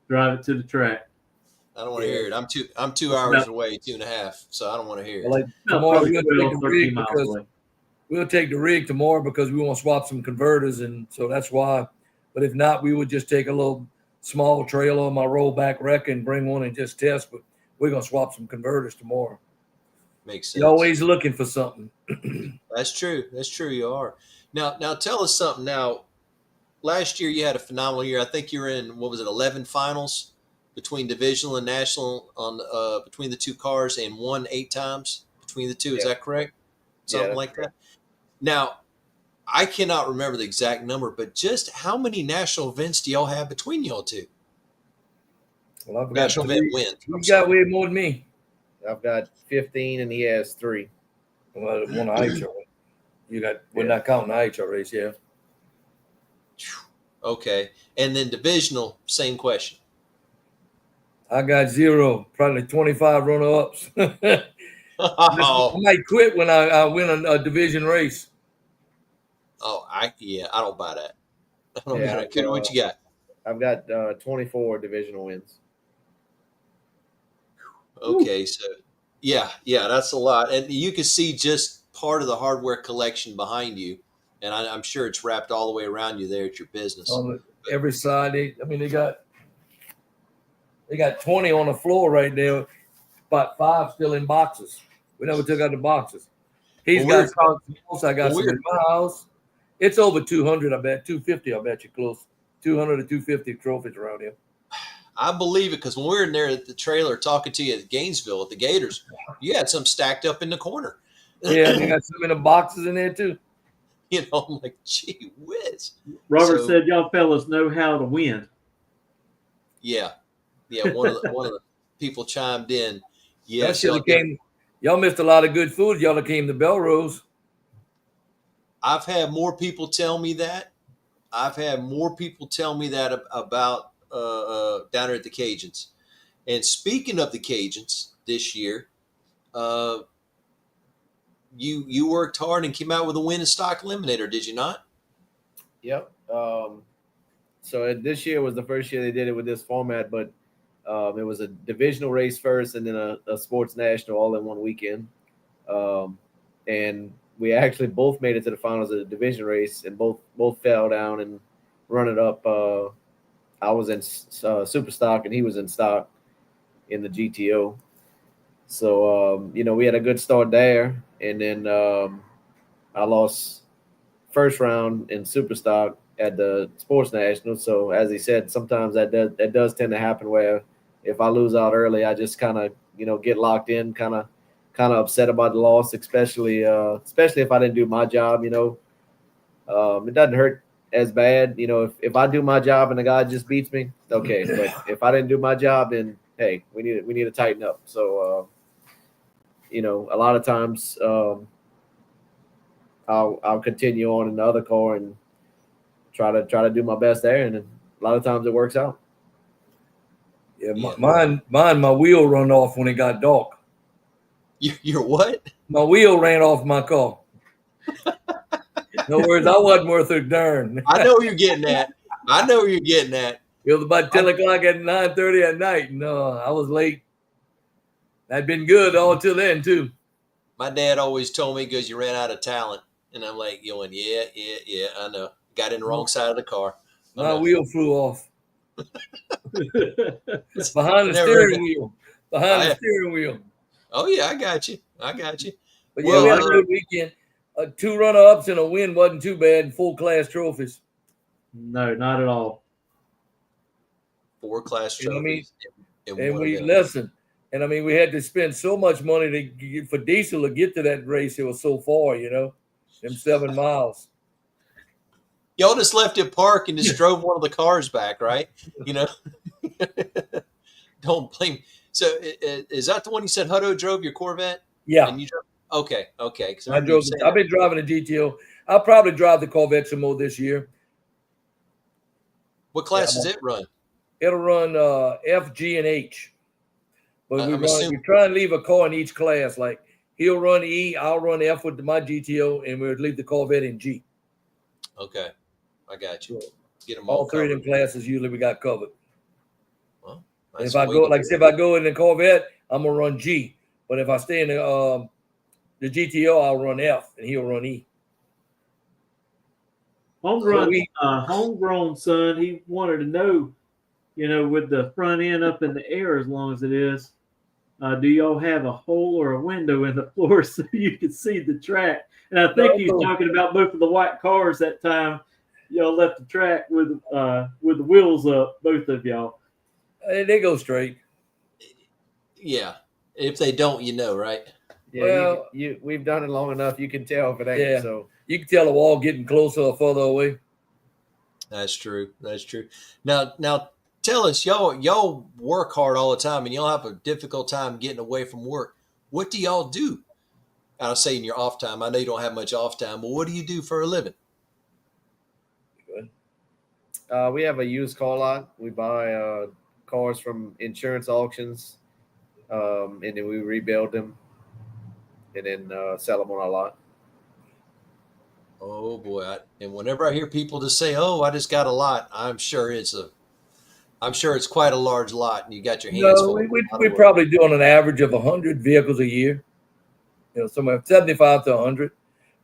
drive it to the track. I don't want to hear it. I'm 2 hours away, 2.5, so I don't want to hear it. Like tomorrow, we'll take the rig tomorrow because we want to swap some converters, and so that's why. But if not, we would just take a little small trailer on my rollback wrecker and bring one and just test. But we're gonna swap some converters tomorrow. Makes sense. You're always looking for something. That's true. You are. Now tell us something. Now, last year you had a phenomenal year. I think you were in 11 finals between divisional and national on between the 2 cars, and won 8 times between the 2. Is that correct? Something like that. Now, I cannot remember the exact number, but just how many national events do y'all have between y'all 2? Well, I've got national event wins. You got way more than me. I've got 15, and he has 3. Well, one IHR. You got we're not counting IHR race, yeah. Okay, and then divisional, same question. I got 0, probably 25 runner-ups. I might quit when I win a division race. Oh, I don't buy that. I don't buy that. What you got? I've got 24 divisional wins. Okay, so yeah, that's a lot, and you can see just part of the hardware collection behind you, and I'm sure it's wrapped all the way around you there at your business. On every side, they got 20 on the floor right there, about 5 still in boxes. We never took out the boxes. He's got some. I got some in my house. It's over 200, I bet. 250, I bet you close. 200 to 250 trophies around here. I believe it, because when we were in there at the trailer talking to you at Gainesville at the Gators, you had some stacked up in the corner. Yeah, they got some in the boxes in there too. I'm like, gee whiz. Robert said, "Y'all fellas know how to win." Yeah. One of the people chimed in. Yes, y'all missed a lot of good food. Y'all came to Belrose. I've had more people tell me that. About down there at the Cajuns. And speaking of the Cajuns this year, you worked hard and came out with a win in stock eliminator, did you not? Yep. So this year was the first year they did it with this format, but it was a divisional race first and then a sports national all in one weekend. And we actually both made it to the finals of the division race, and both fell down and running up. I was in super stock, and he was in stock in the GTO. So we had a good start there, and then I lost first round in super stock at the Sports National. So as he said, sometimes that does tend to happen where if I lose out early, I just kind of get locked in, kind of upset about the loss, especially if I didn't do my job. It doesn't hurt as bad, if I do my job and the guy just beats me, okay. But if I didn't do my job, then hey, we need to tighten up. So a lot of times I'll continue on in the other car and try to do my best there, and a lot of times it works out. Yeah, my wheel run off when it got dark. Your what? My wheel ran off my car. In other words, I wasn't worth a darn. I know where you're getting at. It was about 10 o'clock at 9:30 at night. No, I was late. I'd been good all till then, too. My dad always told me because you ran out of talent. And I'm like, yeah, I know. Got in the wrong side of the car. My wheel flew off. Behind the steering wheel. Oh, yeah, I got you. But yeah, we had a good weekend. 2 runner-ups and a win wasn't too bad in full-class trophies. No, not at all. 4 class trophies. You know what I mean? And I mean, we had to spend so much money for diesel to get to that race. It was so far, them 7 miles. Y'all just left it parked and just drove one of the cars back, right? Don't blame. So is that the one you said Hutto drove your Corvette? Yeah. And you drove? Okay. I've been driving a GTO. I'll probably drive the Corvette some more this year. What class does it run? It'll run F, G, and H. But we try and leave a car in each class. Like he'll run E, I'll run F with my GTO, and we'll leave the Corvette in G. Okay, I got you. Get them all 3 of them classes usually we got covered. Well, if I go in the Corvette, I'm gonna run G. But if I stay in the GTO, I'll run F, and he'll run E. Homegrown son, he wanted to know, with the front end up in the air as long as it is, do y'all have a hole or a window in the floor so you can see the track? And I think he's talking about both of the white cars that time. Y'all left the track with the wheels up, both of y'all. They go straight. Yeah. If they don't, right? Yeah, well, we've done it long enough. You can tell if it ain't. Yeah. So you can tell the wall getting closer or further away. That's true. Now tell us, y'all work hard all the time, and y'all have a difficult time getting away from work. What do y'all do? I'll say in your off time. I know you don't have much off time, but what do you do for a living? Good. We have a used car lot. We buy cars from insurance auctions, and then we rebuild them, and then sell them on our lot. Oh boy! And whenever I hear people just say, "Oh, I just got a lot," I'm sure it's quite a large lot, and you got your hands full. We probably do on an average of 100 vehicles a year. Somewhere 75 to 100.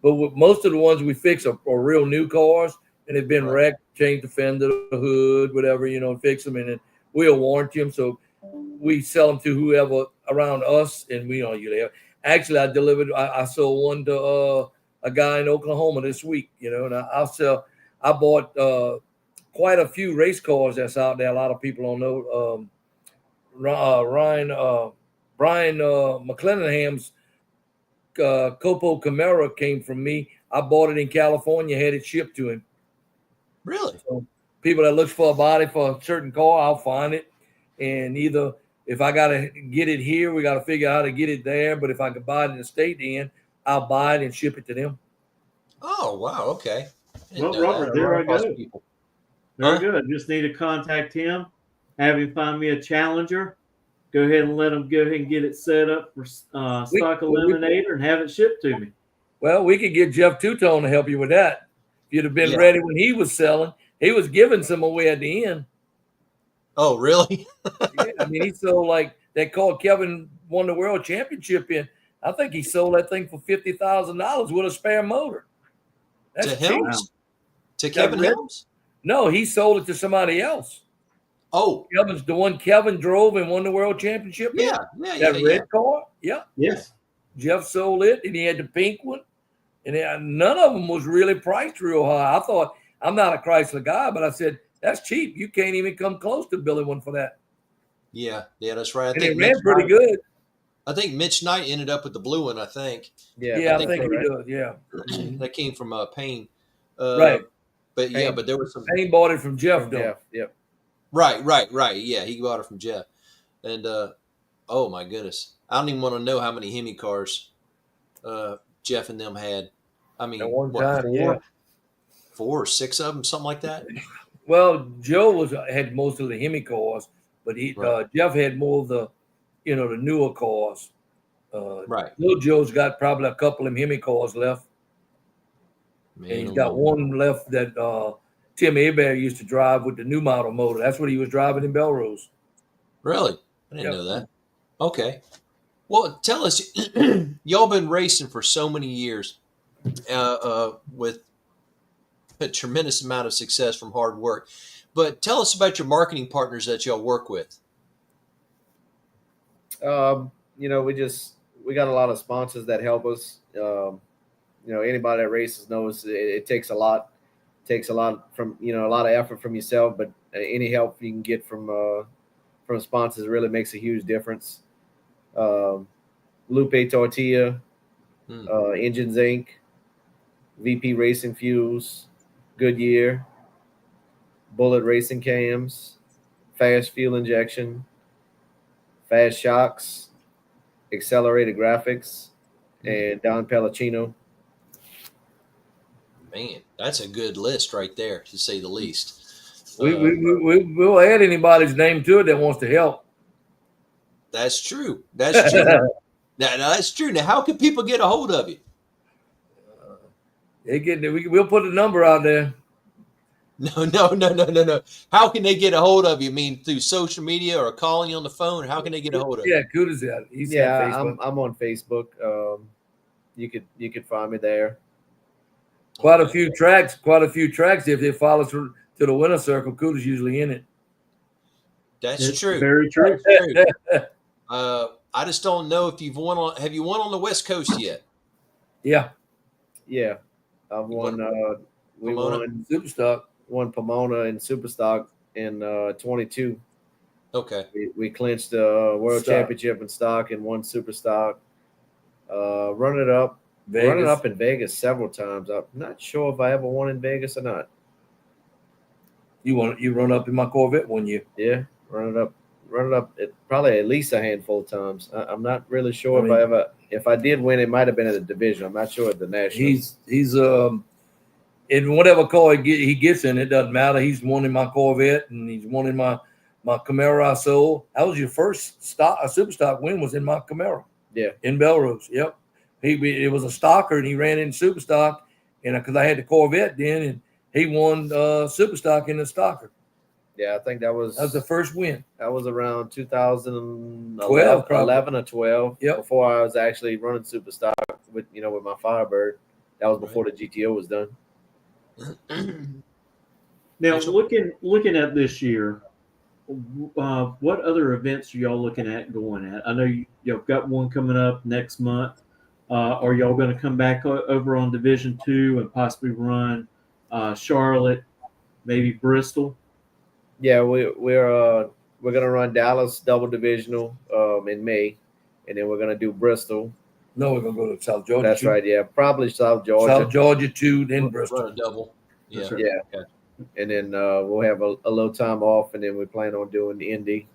But most of the ones we fix are real new cars, and they've been wrecked, change the fender, the hood, whatever, fix them, and then we'll warranty them. So we sell them to whoever around us, and we don't usually have. Actually, I sold one to a guy in Oklahoma this week, and I bought quite a few race cars that's out there. A lot of people don't know. Brian McClennanham's Copo Camaro came from me. I bought it in California, had it shipped to him. Really? So people that look for a body for a certain car, I'll find it. And either if I got to get it here, we got to figure out how to get it there. But if I could buy it in the state then, I'll buy it and ship it to them. Oh, wow. Okay. Well, Robert, there I go. Very good. Just need to contact him, have him find me a Challenger. Go ahead and let him go ahead and get it set up for stock eliminator and have it shipped to me. Well, we could get Jeff Tutone to help you with that. If you'd have been ready when he was selling, he was giving some away at the end. Oh, really? Yeah, I mean, he sold like that car Kevin won the world championship in. I think he sold that thing for $50,000 with a spare motor. That's To cheap. Helms? To Kevin red- Helms? No, he sold it to somebody else. Oh, The one Kevin drove and won the world championship. yeah, That red car. Yeah. Yes. Jeff sold it, and he had the pink one. And none of them was really priced real high. I thought, I'm not a Chrysler guy, but I said, that's cheap. You can't even come close to building one for that. Yeah, that's right. And it ran pretty good. I think Mitch Knight ended up with the blue one, I think. Yeah, I think he does, yeah. That came from Payne. Right. But Payne. but there was some. Payne bought it from Jeff, though. Yeah, yep. Right. Yeah, he bought it from Jeff. And, oh, my goodness. I don't even want to know how many Hemi cars Jeff and them had. I mean, At one time, 4 or 6 of them, something like that? Well, Joe had most of the Hemi cars, but Jeff had more of the, the newer cars. Right. Little Joe's got probably a couple of Hemi cars left. Man, And he's got one left that Tim Hebert used to drive with the new model motor. That's what he was driving in Belrose. Really? I didn't know that. Okay. Well, tell us, y'all been racing for so many years with a tremendous amount of success from hard work. But tell us about your marketing partners that y'all work with. We got a lot of sponsors that help us. Anybody that races knows it takes a lot. It takes a lot from a lot of effort from yourself, but any help you can get from sponsors really makes a huge difference. Lupe Tortilla, Engines Inc., VP Racing Fuels, Goodyear, Bullet Racing Cams, Fast Fuel Injection, Fast Shocks, Accelerated Graphics, and Don Pellicino. Man, that's a good list right there, to say the least. We'll add anybody's name to it that wants to help. That's true. That's true. Now, that's true. Now, how can people get a hold of you? We'll put a number out there. No. How can they get a hold of you? I mean, through social media or calling you on the phone? How can they get a hold of you? Yeah, Cooter's out. He's on Facebook. I'm on Facebook. You could find me there. Quite a few tracks. If they follow through to the winner circle, Cooter's usually in it. That's true. Very true. I just don't know if you've won have you won on the West Coast yet? Yeah. Yeah. I've won we won Superstock. Won Pomona and Superstock in 22. Okay. We clinched the world championship in stock and won Superstock. Running it up in Vegas several times. I'm not sure if I ever won in Vegas or not. You run up in my Corvette one year. Yeah, run it up probably at least a handful of times. I'm not really sure if I did win, it might have been at the division. I'm not sure at the national. He's in whatever car he gets in, it doesn't matter. He's won in my Corvette and he's won in my Camaro I sold. That was your first Superstock win was in my Camaro. Yeah, in Belrose. Yep, it was a stocker and he ran in Superstock, and because I had the Corvette then, and he won Superstock in the stocker. Yeah, I think that was the first win. That was around 2011 or 12. Yep. Before I was actually running Superstock with my Firebird. That was before the GTO was done. Now, looking at this year, what other events are y'all looking at going at? I know you've got one coming up next month. Are y'all going to come back over on Division 2 and possibly run Charlotte, maybe Bristol? Yeah, we're going to run Dallas double divisional in May, and then we're going to do Bristol. No, we're going to go to South Georgia. That's right. Yeah, probably South Georgia. South Georgia 2, then Bristol. Run a double. Yeah. Right. Yeah. Okay. And then we'll have a little time off, and then we plan on doing Indy.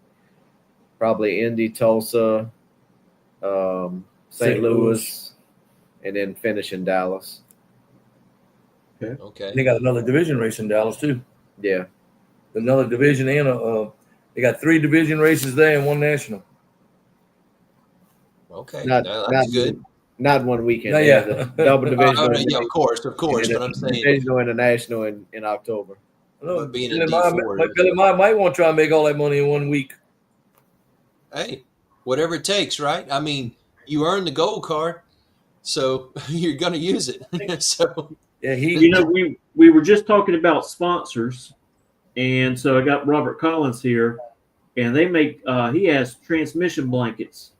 Probably Indy, Tulsa, St. Louis, and then finish in Dallas. Okay. And they got another division race in Dallas, too. Yeah. Another division and they got 3 division races there and 1 national. Okay, that's good. Not one weekend. No, yeah. Double division. Yeah, of course. But I'm saying divisional and the national in October. But being a Billy D4, might want to try and make all that money in 1 week. Hey, whatever it takes, right? I mean, you earned the gold card, so you're going to use it. So Yeah, we were just talking about sponsors, and so I got Robert Collins here, and they make he has transmission blankets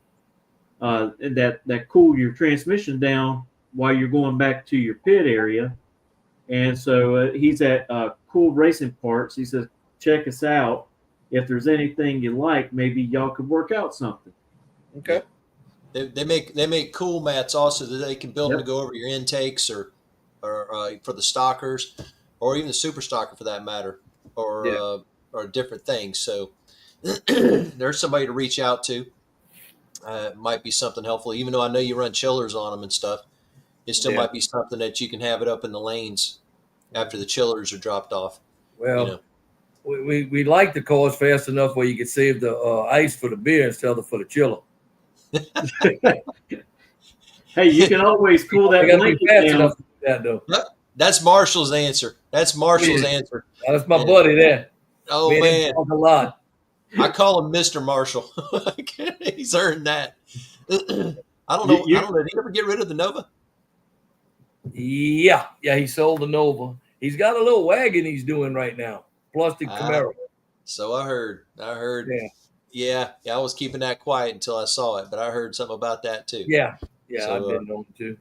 that cool your transmission down while you're going back to your pit area. And so he's at Cool Racing Parts. He says, check us out. If there's anything you like, maybe y'all could work out something. Okay. they make cool mats also that they can build them Yep. to go over your intakes or for the stockers, or even the super stocker for that matter, or different things. So there's somebody to reach out to. It might be something helpful, even though I know you run chillers on them and stuff. It still might be something that you can have it up in the lanes after the chillers are dropped off. well, we like the cars fast enough where you can save the ice for the beer instead of for the chiller. Hey, you can always cool that I got to be blanket fast down. enough to do that, though. That's Marshall's answer. That's Marshall's answer. That's my buddy there. Oh Me and him man, talk a lot. I call him Mr. Marshall. He's earned that. I don't know. I don't know. Did he ever get rid of the Nova? Yeah, he sold the Nova. He's got a little wagon he's doing right now, plus the Camaro. So I heard. Yeah. Yeah. I was keeping that quiet until I saw it, but I heard something about that too. Yeah, So, I've been known too.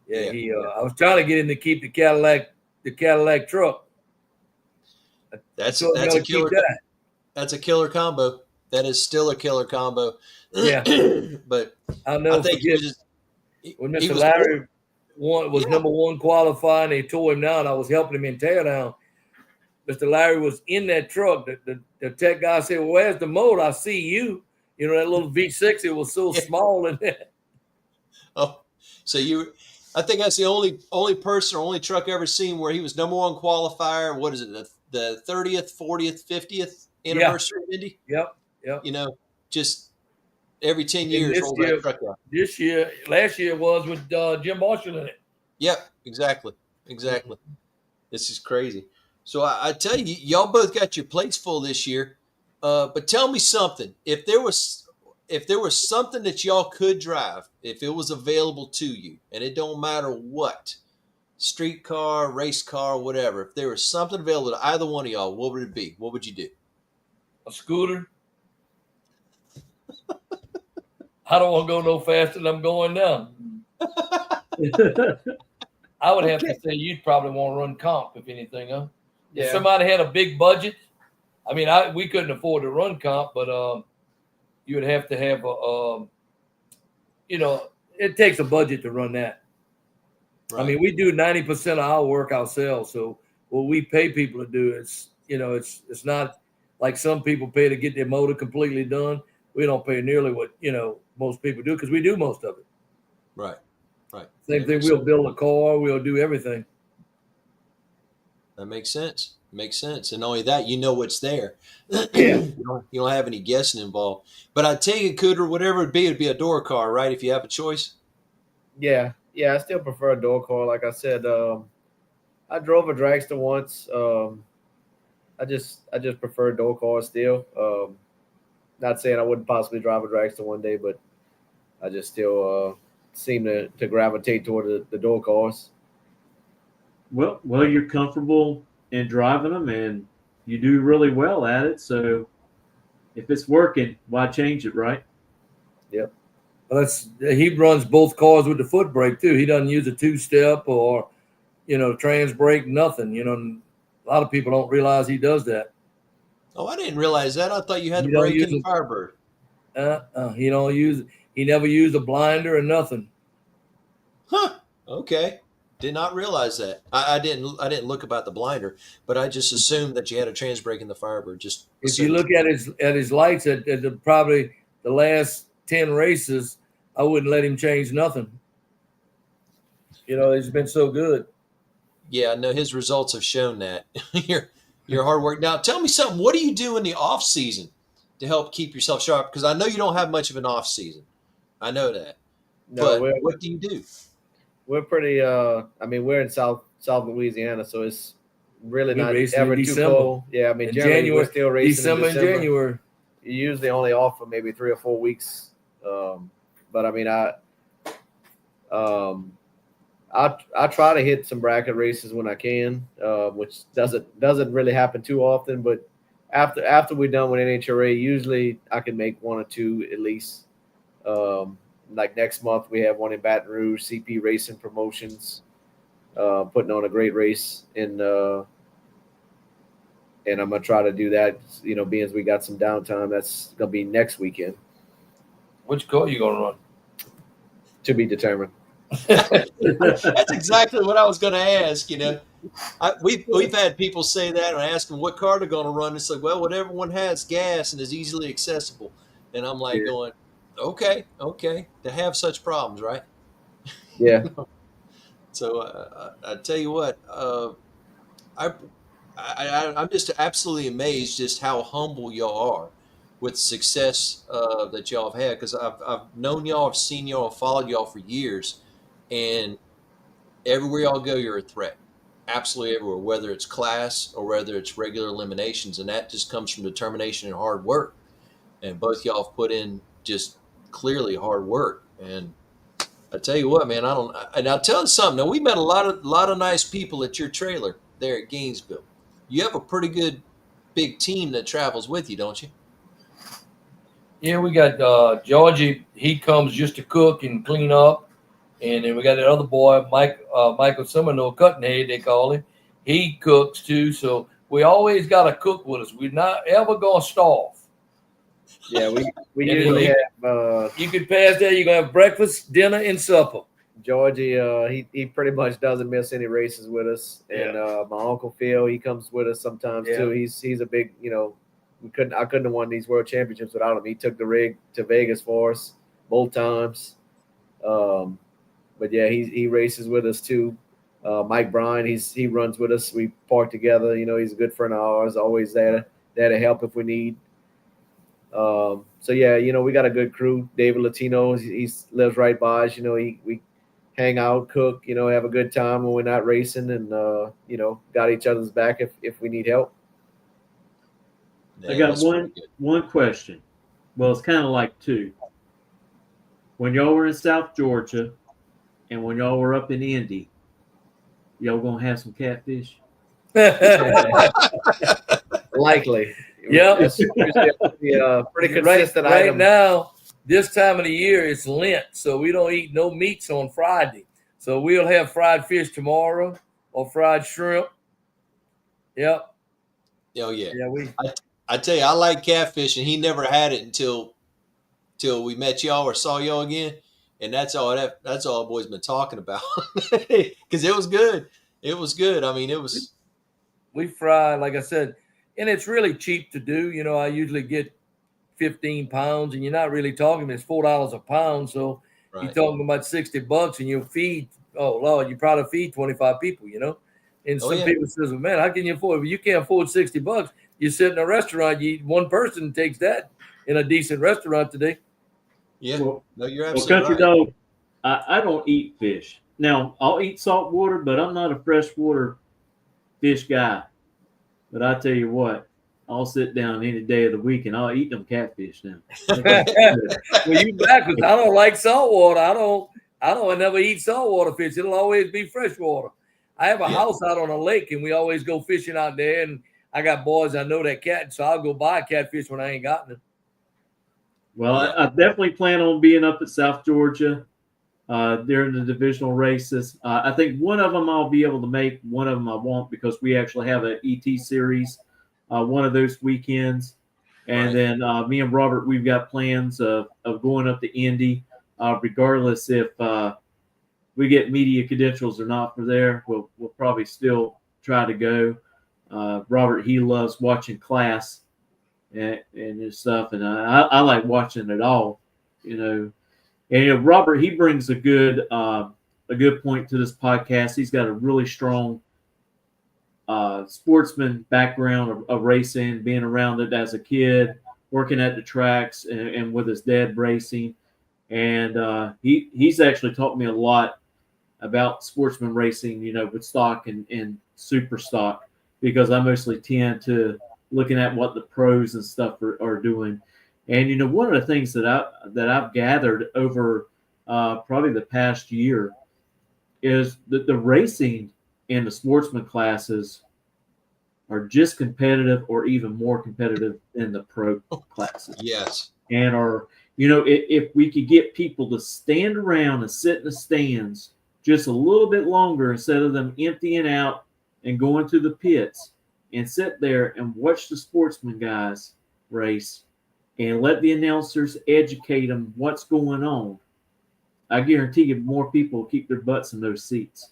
Yeah, yeah. I was trying to get him to keep the Cadillac truck. That's So a keep killer. that. That's a killer combo. That is still a killer combo. Yeah, But I'll never I think forget when Mr. Larry was number one qualifying. They tore him down. I was helping him in teardown. Mr. Larry was in that truck. The tech guy said, "Well, where's the motor? I see you." You know, that little V6. It was so small in there. Oh, so I think that's the only person or only truck I've ever seen where he was number one qualifier. What is it? The 30th, 40th, 50th anniversary of Indy? Yep. You know, just every 10 years roll that truck out. Last year was with Jim Marshall in it. Yep, exactly. This is crazy. So I tell you, y'all both got your plates full this year. But tell me something. If there was something that y'all could drive, if it was available to you, and it don't matter what, street car, race car, whatever, if there was something available to either one of y'all, what would it be? What would you do? A scooter. I don't want to go no faster than I'm going now. I would have to say you'd probably want to run comp, if anything, huh? Yeah. If somebody had a big budget, I mean, we couldn't afford to run comp, but you would have to have it takes a budget to run that. Right. I mean, we do 90% of our work ourselves, so what we pay people to do is, it's not like some people pay to get their motor completely done. We don't pay nearly what most people do because we do most of it. Right. Same thing. We'll build a car. We'll do everything. That makes sense. And not only that, you know what's there. Yeah. You don't have any guessing involved. But I take it, Cooter, whatever it'd be a door car, right? If you have a choice. Yeah. I still prefer a door car. Like I said, I drove a dragster once. I just prefer door cars still. Not saying I wouldn't possibly drive a dragster one day, but I just still seem to gravitate toward the door cars. Well, you're comfortable in driving them, and you do really well at it. So if it's working, why change it, right? Yep. Well, he runs both cars with the foot brake too. He doesn't use a two-step or trans brake, nothing. A lot of people don't realize he does that. Oh, I didn't realize that. I thought you had to brake in the Firebird. He don't use. He never used a blinder or nothing. Huh. Okay. Did not realize that. I didn't look about the blinder, but I just assumed that you had a trans brake in the Firebird. Just if you look at his lights at probably the last 10 races, I wouldn't let him change nothing. He's been so good. Yeah, no, his results have shown that. your hard work. Now, tell me something. What do you do in the off season to help keep yourself sharp? Because I know you don't have much of an off season. I know that. No, but what do you do? We're pretty. We're in South Louisiana, so it's really not ever too cold. Yeah, January we're still racing. December and January. You usually only off for maybe 3 or 4 weeks. But I try to hit some bracket races when I can, which doesn't really happen too often. But after we're done with NHRA, usually I can make one or two at least. Like next month, we have one in Baton Rouge, CP Racing Promotions, putting on a great race, and I'm gonna try to do that. Being as we got some downtime, that's gonna be next weekend. Which car you gonna run? To be determined. That's exactly what I was going to ask. We've had people say that, and I ask them what car they're going to run. It's like, well, whatever one has gas and is easily accessible. And I'm like going, okay, to have such problems, right? Yeah. So I tell you what, I'm just absolutely amazed just how humble y'all are with the success that y'all have had, because I've known y'all, I've seen y'all, I've followed y'all for years, and everywhere y'all go, you're a threat. Absolutely everywhere, whether it's class or whether it's regular eliminations, and that just comes from determination and hard work. And both y'all have put in just clearly hard work. And I tell you what, man, and I'll tell you something. Now, we met a lot of nice people at your trailer there at Gainesville. You have a pretty good big team that travels with you, don't you? Yeah, we got Georgie. He comes just to cook and clean up, and then we got that other boy, Michael Seminole Cuttenhead, they call him. He cooks too. So we always got a cook with us. We're not ever gonna starve. Yeah, we usually have. You could pass there. You're gonna have breakfast, dinner, and supper. Georgie, he pretty much doesn't miss any races with us, and my uncle Phil, he comes with us sometimes too. He's a big, I couldn't have won these world championships without him. He took the rig to Vegas for us both times. But yeah, he races with us too. Mike Bryan, he runs with us. We park together. He's a good friend of ours. Always there to help if we need. So yeah, we got a good crew. David Latino, he lives right by us. We hang out, cook, have a good time when we're not racing, and got each other's back if we need help. I got one question. Well, it's kind of like two. When y'all were in South Georgia and when y'all were up in Indy, y'all gonna have some catfish? Likely. Yep. Pretty consistent right item. now, this time of the year, it's Lent, so we don't eat no meats on Friday. So we'll have fried fish tomorrow or fried shrimp. Yep. Oh yeah. Yeah, I tell you, I like catfish, and he never had it until we met y'all or saw y'all again, and that's all the boy's been talking about. Because it was good. It was good. I mean, it was. We fry, like I said, and it's really cheap to do. I usually get 15 pounds, and you're not really talking. It's $4 a pound, so Right. you're talking about $60, and you feed. Oh Lord, you probably feed 25 people. And some people says, well, man, how can you afford? Well, you can't afford $60. You sit in a restaurant, you eat one person takes that in a decent restaurant today. Yeah, Well, no, you're absolutely Country right. Dog, I don't eat fish. Now, I'll eat salt water, but I'm not a freshwater fish guy. But I tell you what, I'll sit down any day of the week and I'll eat them catfish now. Well, you backwards. I don't like salt water. I never eat saltwater fish. It'll always be freshwater. I have a house out on a lake, and we always go fishing out there. And I got boys I know that cat, so I'll go buy catfish when I ain't gotten it. Well, I definitely plan on being up at South Georgia during the divisional races. I think one of them I'll be able to make. One of them I won't, because we actually have an ET series one of those weekends. And then me and Robert, we've got plans of going up to Indy, regardless if we get media credentials or not for there. We'll probably still try to go. Robert, he loves watching class and his stuff, and I like watching it all, And Robert, he brings a good point to this podcast. He's got a really strong sportsman background of racing, being around it as a kid, working at the tracks, and with his dad racing. And he's actually taught me a lot about sportsman racing, with stock and super stock, because I mostly tend to looking at what the pros and stuff are doing. And one of the things that I've gathered over probably the past year, is that the racing and the sportsman classes are just competitive or even more competitive than the pro classes. Yes. And are, if we could get people to stand around and sit in the stands just a little bit longer instead of them emptying out and going to the pits, and sit there and watch the sportsman guys race and let the announcers educate them what's going on, I guarantee you more people will keep their butts in those seats.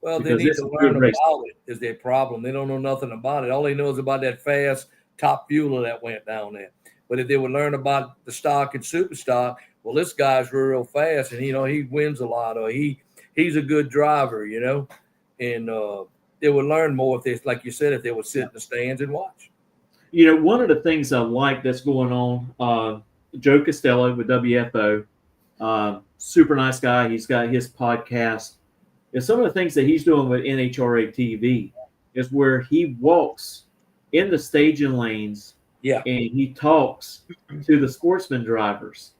Well, they Because need it's to a learn good race. about it is their problem. They don't know nothing about it. All they know is about that fast top fueler that went down there. But if they would learn about the stock and super stock, well, this guy's real fast, and he wins a lot, or he's a good driver, and they would learn more if they, like you said, if they would sit in the stands and watch. One of the things I like that's going on, Joe Costello with WFO, super nice guy. He's got his podcast. And some of the things that he's doing with NHRA TV is where he walks in the staging lanes, Yeah, and he talks to the sportsman drivers.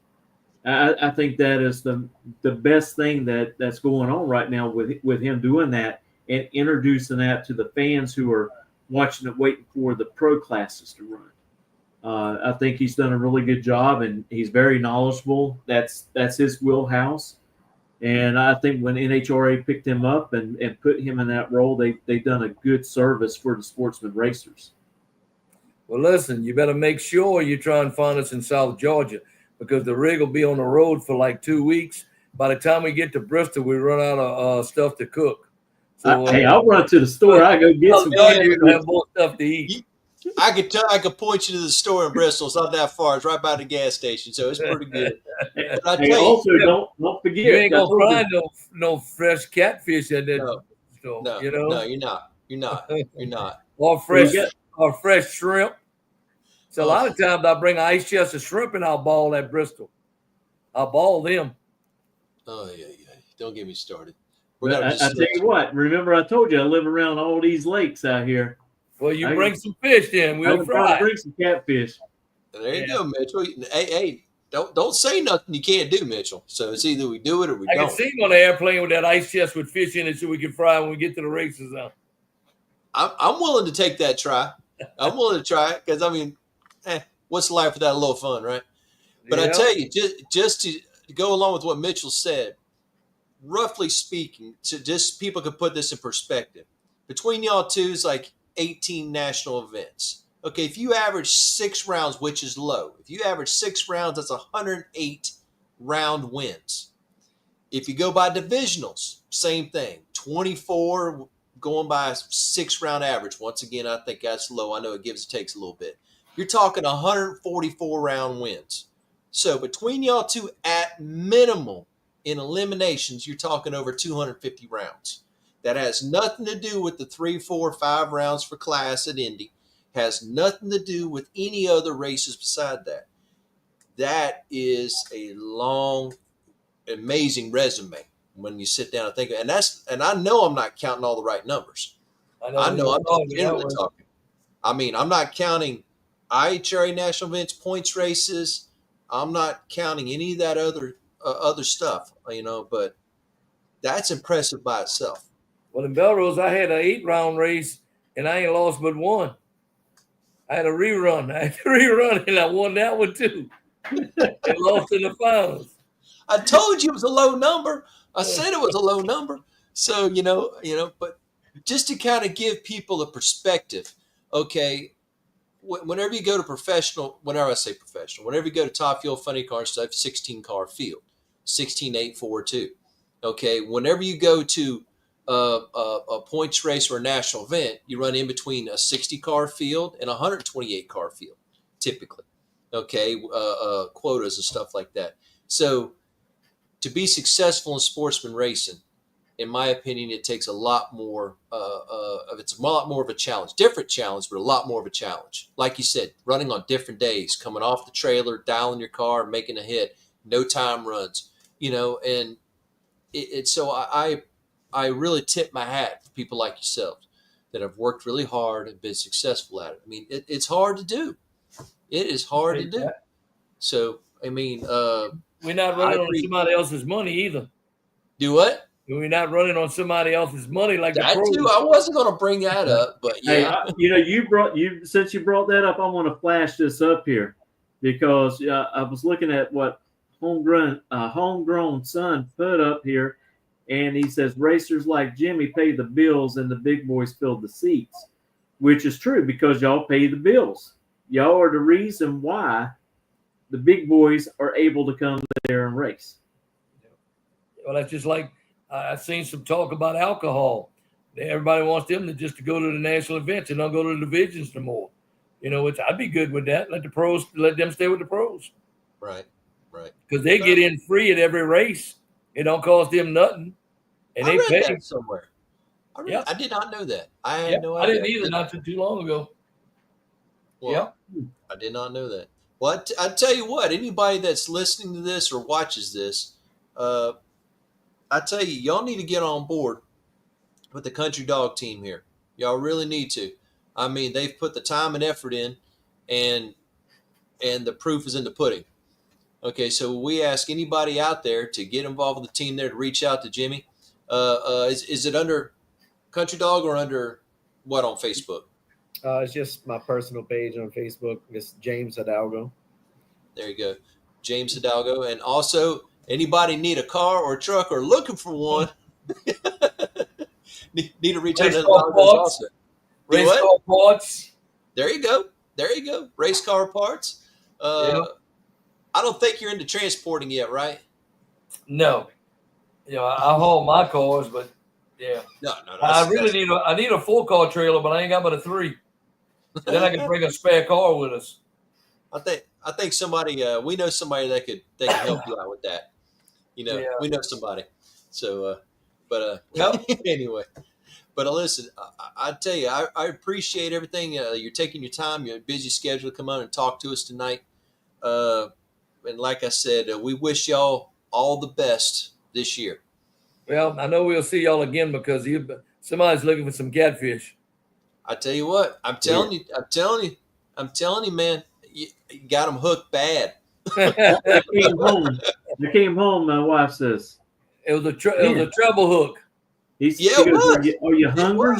I think that is the best thing that's going on right now with him doing that and introducing that to the fans who are watching it, waiting for the pro classes to run. I think he's done a really good job, and he's very knowledgeable. That's his wheelhouse. And I think when NHRA picked him up and put him in that role, they've done a good service for the sportsman racers. well, listen, you better make sure you try and find us in South Georgia, because the rig will be on the road for like 2 weeks. By the time we get to Bristol, we run out of stuff to cook. So, Hey, I'll run to the store. I go get some. You have more stuff to eat. I could point you to the store in Bristol. It's not that far. It's right by the gas station, so it's pretty good. But I Hey, tell you, also don't forget, You ain't I gonna told you- find no fresh catfish in that No, store, no, no, you're not. You're not. You're not. or fresh shrimp. So a Oh. lot of times I bring an ice chest of shrimp and I'll ball at Bristol. I'll ball them. Oh yeah. Don't get me started. But I tell you what, remember I told you I live around all these lakes out here. Well, you I bring some fish then. I We'll would probably fry. bring some catfish. There you go, Mitchell. Hey, don't say nothing you can't do, Mitchell. So it's either we do it or we I can don't. see him on the airplane with that ice chest with fish in it so we can fry when we get to the races. I'm willing to take that try. I'm willing to try it because what's life without a little fun, right? But I tell you, just to go along with what Mitchell said, roughly speaking, so just people could put this in perspective. Between y'all two is like 18 national events. Okay, if you average 6 rounds, which is low, if you average 6 rounds, that's 108 round wins. If you go by divisionals, same thing, 24 going by 6 round average. Once again, I think that's low. I know it gives and takes a little bit. You're talking 144 round wins. So between y'all two, at minimal in eliminations, you're talking over 250 rounds. That has nothing to do with the 3, 4, 5 rounds for class at Indy. Has nothing to do with any other races beside that. That is a long, amazing resume when you sit down and think of it. And I know I'm not counting all the right numbers. I know I'm not generally talking. I'm not counting IHRA national events, points races. I'm not counting any of that other stuff, but that's impressive by itself. Well, in Belrose, I had an 8-round race, and I ain't lost but one. I had a rerun. And I won that one too. And lost in the finals. I told you it was a low number. I said it was a low number. So, but just to kind of give people a perspective, okay, whenever you go to professional, whenever I say professional, whenever you go to Top Fuel Funny Car stuff, 16-car field, 16.842. Okay, whenever you go to a points race or a national event, you run in between a 60-car field and a 128-car field, typically. Okay, quotas and stuff like that. So to be successful in sportsman racing, in my opinion, it takes a lot more it's a lot more of a challenge, different challenge, but a lot more of a challenge. Like you said, running on different days, coming off the trailer, dialing your car, making a hit, no time runs, and so I really tip my hat for people like yourself that have worked really hard and been successful at it. It's hard to do. It is hard to do. So, We're not running on somebody else's money either. Do what? We're not running on somebody else's money like That the pros. too. I wasn't going to bring that up, but yeah. Hey, since you brought that up, I want to flash this up here because I was looking at what homegrown son put up here, and he says racers like Jimmy pay the bills and the big boys fill the seats, which is true because y'all pay the bills. Y'all are the reason why the big boys are able to come there and race. Well, that's just like I've seen some talk about alcohol. Everybody wants them to go to the national events and not go to the divisions no more. Which I'd be good with that. Let them stay with the pros. Right. Because they get in free at every race. It don't cost them nothing. And they pay that somewhere. I did not know that. I had no idea. I didn't either, not too long ago. Well, I did not know that. Well, I tell you what, anybody that's listening to this or watches this, I tell you, y'all need to get on board with the Country Dog team here. Y'all really need to. I mean, they've put the time and effort in, and the proof is in the pudding. Okay, so we ask anybody out there to get involved with the team there to reach out to Jimmy. Is it under Country Dog or under what on Facebook? It's just my personal page on Facebook. It's James Hidalgo. There you go. James Hidalgo. And also, anybody need a car or a truck or looking for one, need to reach out to the Race car parts. There you go. Race car parts. I don't think you're into transporting yet, right? No. I haul my cars, but yeah. No. I need a 4-car trailer, but I ain't got but a 3. Then I can bring a spare car with us. I think somebody we know somebody that can help you out with that. We know somebody. So anyway. But listen, I tell you, I appreciate everything. You're taking your time, your busy schedule to come on and talk to us tonight. And like I said, we wish y'all all the best this year. Well, I know we'll see y'all again because somebody's looking for some catfish. I tell you what, I'm telling you, man, you got them hooked bad. I came home. My wife says it was a treble hook. She goes, are you hungry?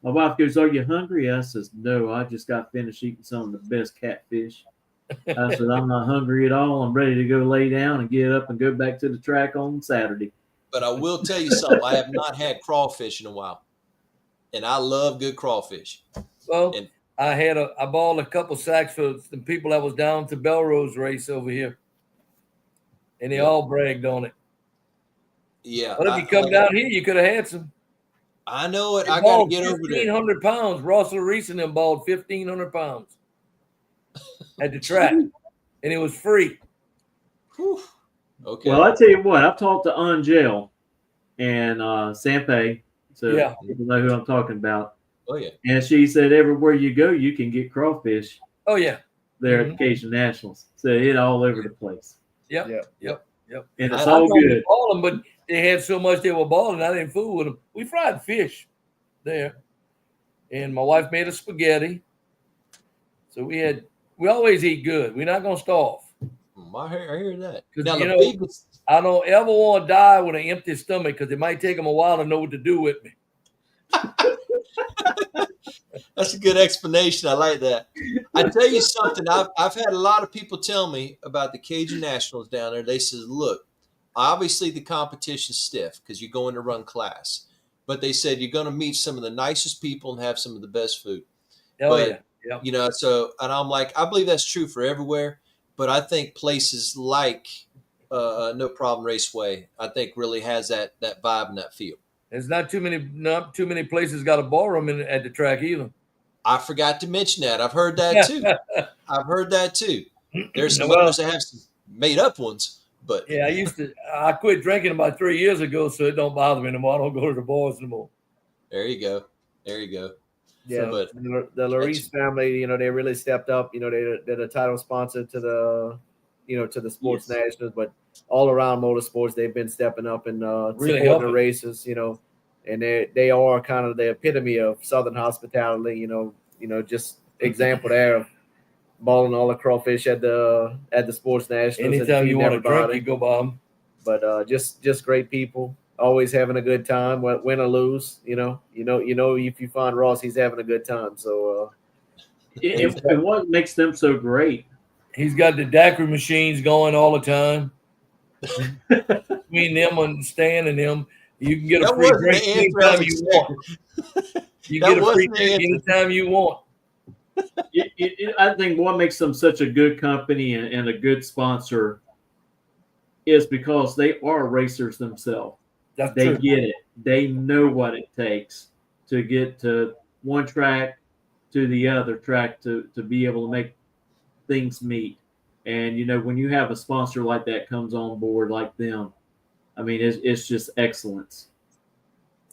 My wife goes, are you hungry? I says, no, I just got finished eating some of the best catfish. I said, I'm not hungry at all. I'm ready to go lay down and get up and go back to the track on Saturday. But I will tell you something. I have not had crawfish in a while. And I love good crawfish. Well, I bought a couple sacks for the people that was down to Belrose race over here. And they all bragged on it. Yeah. But if you come down here, you could have had some. I know it. I got to get over there. 1,500 pounds. Ross Reese and them balled 1,500 pounds at the track. And it was free. Whew. Okay. Well, I tell you what, I've talked to Angel and Sampe. So people know who I'm talking about. Oh, yeah. And she said everywhere you go, you can get crawfish. Oh, yeah. There at the Cajun Nationals. So it's all over the place. Yep. And it's all good. Balling, but they had so much they were balling, I didn't fool with them. We fried fish there. And my wife made us spaghetti. So we always eat good. We're not going to starve. I hear that. Now, I don't ever want to die with an empty stomach because it might take them a while to know what to do with me. That's a good explanation. I like that. I tell you something. I've had a lot of people tell me about the Cajun Nationals down there. They said, look, obviously the competition's stiff because you're going to run class. But they said you're going to meet some of the nicest people and have some of the best food. And I'm like, I believe that's true for everywhere. But I think places like No Problem Raceway, I think really has that vibe and that feel. There's not too many places got a ballroom at the track either. I forgot to mention that. I've heard that too. There's some others that have some made up ones, but I quit drinking about 3 years ago, so it don't bother me anymore. I don't go to the bars anymore. There you go. Yeah, but the Larice family, they really stepped up. They're the title sponsor to the sports nationals, but all around motorsports, they've been stepping up and really supporting the races. And they are kind of the epitome of Southern hospitality. Just example there of balling all the crawfish at the Sports Nationals. Anytime you want to drink, everybody. you go by them. But just great people, always having a good time, win or lose. You know, if you find Ross, he's having a good time. So, and what makes them so great? He's got the daiquiri machines going all the time. Between them and Stan and them, you can get a free drink anytime you want. You get a free drink anytime you want. I think what makes them such a good company and a good sponsor is because they are racers themselves. They true. get it. They know what it takes to get to one track to the other track to be able to make things meet. And, when you have a sponsor like that comes on board like them, I mean, it's just excellence.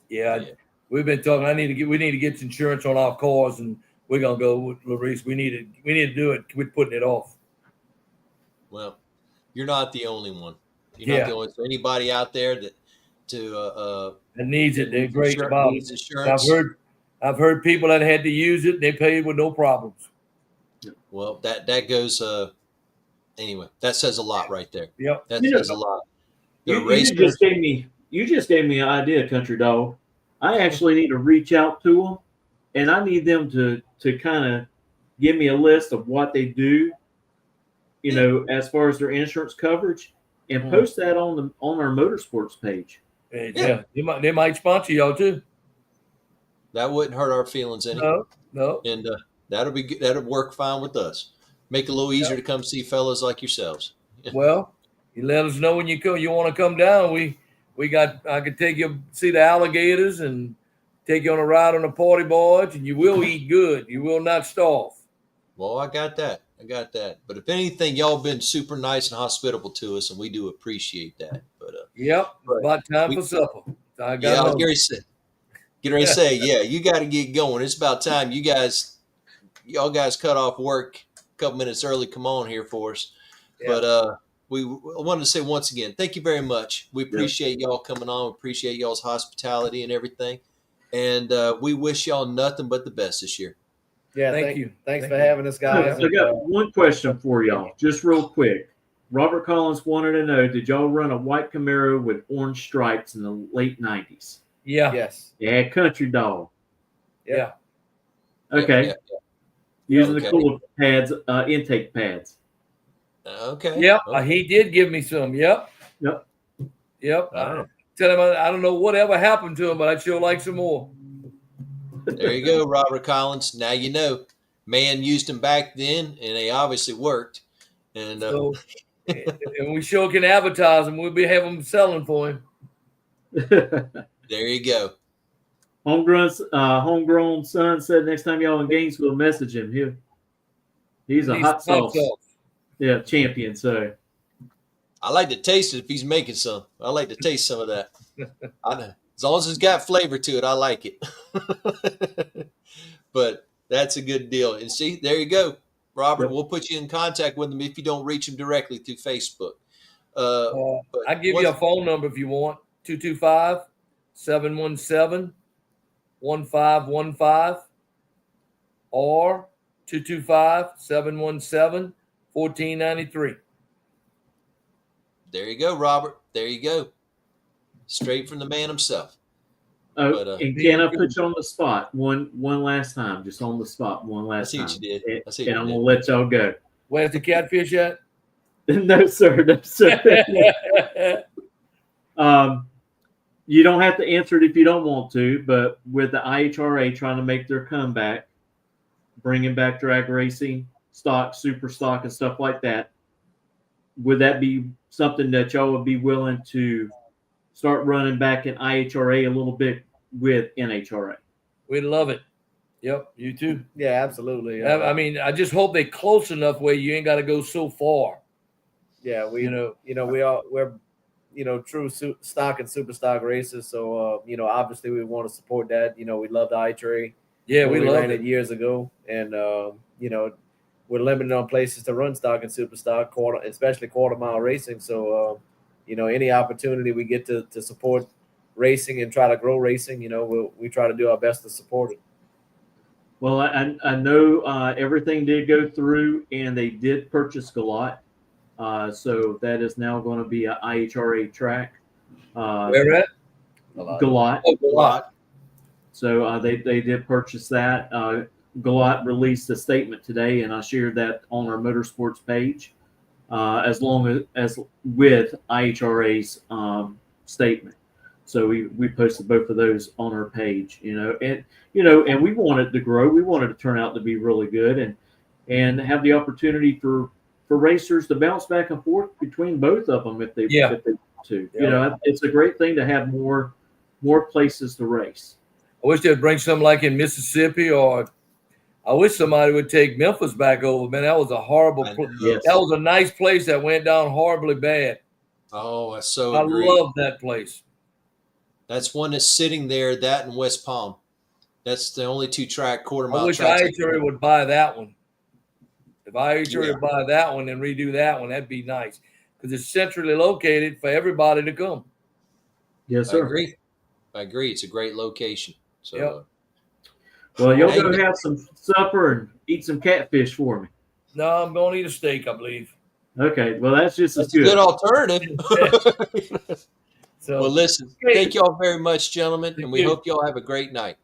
Yeah. We've been talking. We need to get insurance on our cars, and we're gonna go with Larice. We need to do it. We're putting it off. Well, you're not the only one. You're not the only. So anybody out there that needs it, they're great about it. Insurance. I've heard people that had to use it. They paid with no problems. Well, that goes. Anyway, that says a lot right there. Yep, that says a lot. You just gave me an idea, Country Dog. I actually need to reach out to them, and I need them to kind of give me a list of what they do, as far as their insurance coverage, and post that on our motorsports page. Yeah. They might sponsor y'all too. That wouldn't hurt our feelings any. No. And that'll be good. That'll work fine with us. Make it a little easier to come see fellas like yourselves. Well, you let us know when you come. You want to come down? I could take you see the alligators and take you on a ride on the party barge, and you will eat good. You will not starve. Well, I got that. But if anything, y'all been super nice and hospitable to us, and we do appreciate that. But about time for supper. I was get ready to say, you got to get going. It's about time y'all guys cut off work a couple minutes early. Come on here for us. Yeah. But I wanted to say once again, thank you very much. We appreciate y'all coming on. We appreciate y'all's hospitality and everything. And we wish y'all nothing but the best this year. Yeah, thank you. Thanks for having us, guys. I got one question for y'all, just real quick. Robert Collins wanted to know, did y'all run a white Camaro with orange stripes in the late 90s? Yeah. Yes. Yeah, Country Dog. Yeah. Okay. Using the cooler pads, intake pads. Okay. Yep. He did give me some. Yep. Wow. Tell him I don't know whatever happened to him, but I'd sure like some more. There you go, Robert Collins. Now you know. Man used them back then, and they obviously worked. And and we sure can advertise them. We'll be having them selling for him. There you go. Homegrown son said next time y'all in Gainesville, message him. He's a hot sauce. Yeah, champion. So I like to taste it if he's making some. I like to taste some of that. As long as it's got flavor to it, I like it. But that's a good deal. And see, there you go, Robert. We'll put you in contact with him if you don't reach him directly through Facebook. I'll give you a phone number if you want. 225-717-1515 or 225-717-1493. There you go, Robert. There you go. Straight from the man himself. And can I put you on the spot one last time? Just on the spot one last time. I see what you did. And I'm going to let y'all go. Where's the catfish at? No, sir. No, sir. You don't have to answer it if you don't want to, but with the IHRA trying to make their comeback, bringing back drag racing, stock, super stock, and stuff like that, would that be something that y'all would be willing to start running back in IHRA a little bit with NHRA? We'd love it. Yep, you too. Yeah, absolutely. I mean, I just hope they're close enough where you ain't got to go so far. Yeah, we're true stock and super stock racers. So obviously we want to support that. We love the IHRA. Yeah, we ran it years ago, and we're limited on places to run stock and super stock, especially quarter mile racing. So any opportunity we get to support racing and try to grow racing, we try to do our best to support it. Well, I know everything did go through, and they did purchase Galat. So that is now going to be a IHRA track. Where at? Galat. Oh, a A lot. lot. So they did purchase that. Galat released a statement today, and I shared that on our motorsports page, as long as with IHRA's statement. So we posted both of those on our page, and we want it to grow. We want it to turn out to be really good, and have the opportunity for racers to bounce back and forth between both of them if they Yeah. want to. Yeah. It's a great thing to have more places to race. I wish they'd bring something like in Mississippi, or I wish somebody would take Memphis back over. Man, that was a horrible. I know. Yes. That was a nice place that went down horribly bad. Oh, I so I agree. love that place. That's one that's sitting there. That and West Palm. That's the only 2-track quarter I mile wish tracks. IHRA would buy that one. If IHRA Yeah. would buy that one and redo that one, that'd be nice because it's centrally located for everybody to come. Yes, I sir. agree. I agree. It's a great location. So, Yep. Well, you'll Hey, go have some supper and eat some catfish for me. No, I'm going to eat a steak, I believe. Okay. Well, that's just as that's a good. good alternative. So, Well, listen, thank y'all very much, gentlemen, and we you. hope y'all have a great night.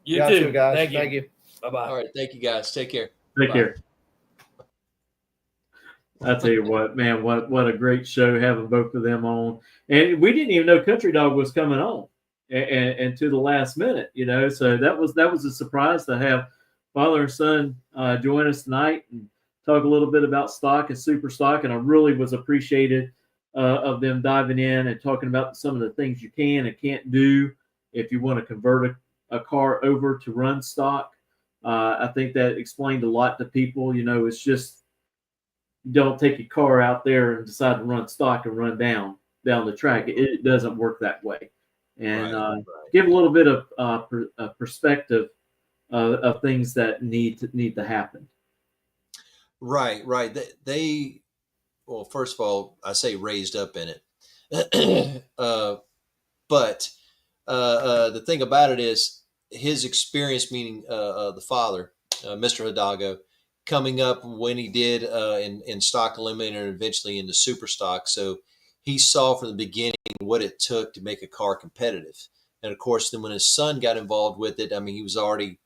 You Got too, you, guys. Thank you. Bye-bye. All right. Thank you, guys. Take care. Take Bye. care. I tell you what, man, what a great show having both of them on. And we didn't even know Country Dog was coming on, and to the last minute, So that was a surprise to have father and son join us tonight and talk a little bit about stock and super stock. And I really was appreciated of them diving in and talking about some of the things you can and can't do if you want to convert a car over to run stock. I think that explained a lot to people. It's just, don't take your car out there and decide to run stock and run down the track. It doesn't work that way. And Right. give a little bit of perspective of things that need to happen. Right. They well, first of all, I say raised up in it. But the thing about it is his experience, meaning the father, Mr. Hidalgo, coming up when he did in stock eliminator and eventually into super stock. So he saw from the beginning what it took to make a car competitive. And of course, then when his son got involved with it, I mean, he already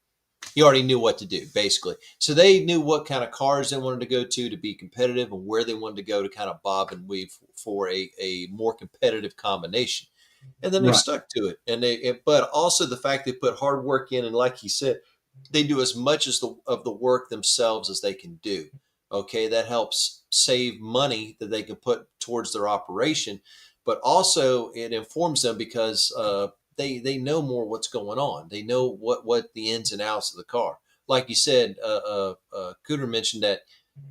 knew what to do, basically. So they knew what kind of cars they wanted to go to be competitive and where they wanted to go to kind of bob and weave for a more competitive combination. And then they stuck to it. And but also the fact they put hard work in, and like he said, they do as much of the work themselves as they can do. Okay, that helps save money that they can put towards their operation, but also it informs them because they know more what's going on. They know what the ins and outs of the car. Like you said, Cooter mentioned that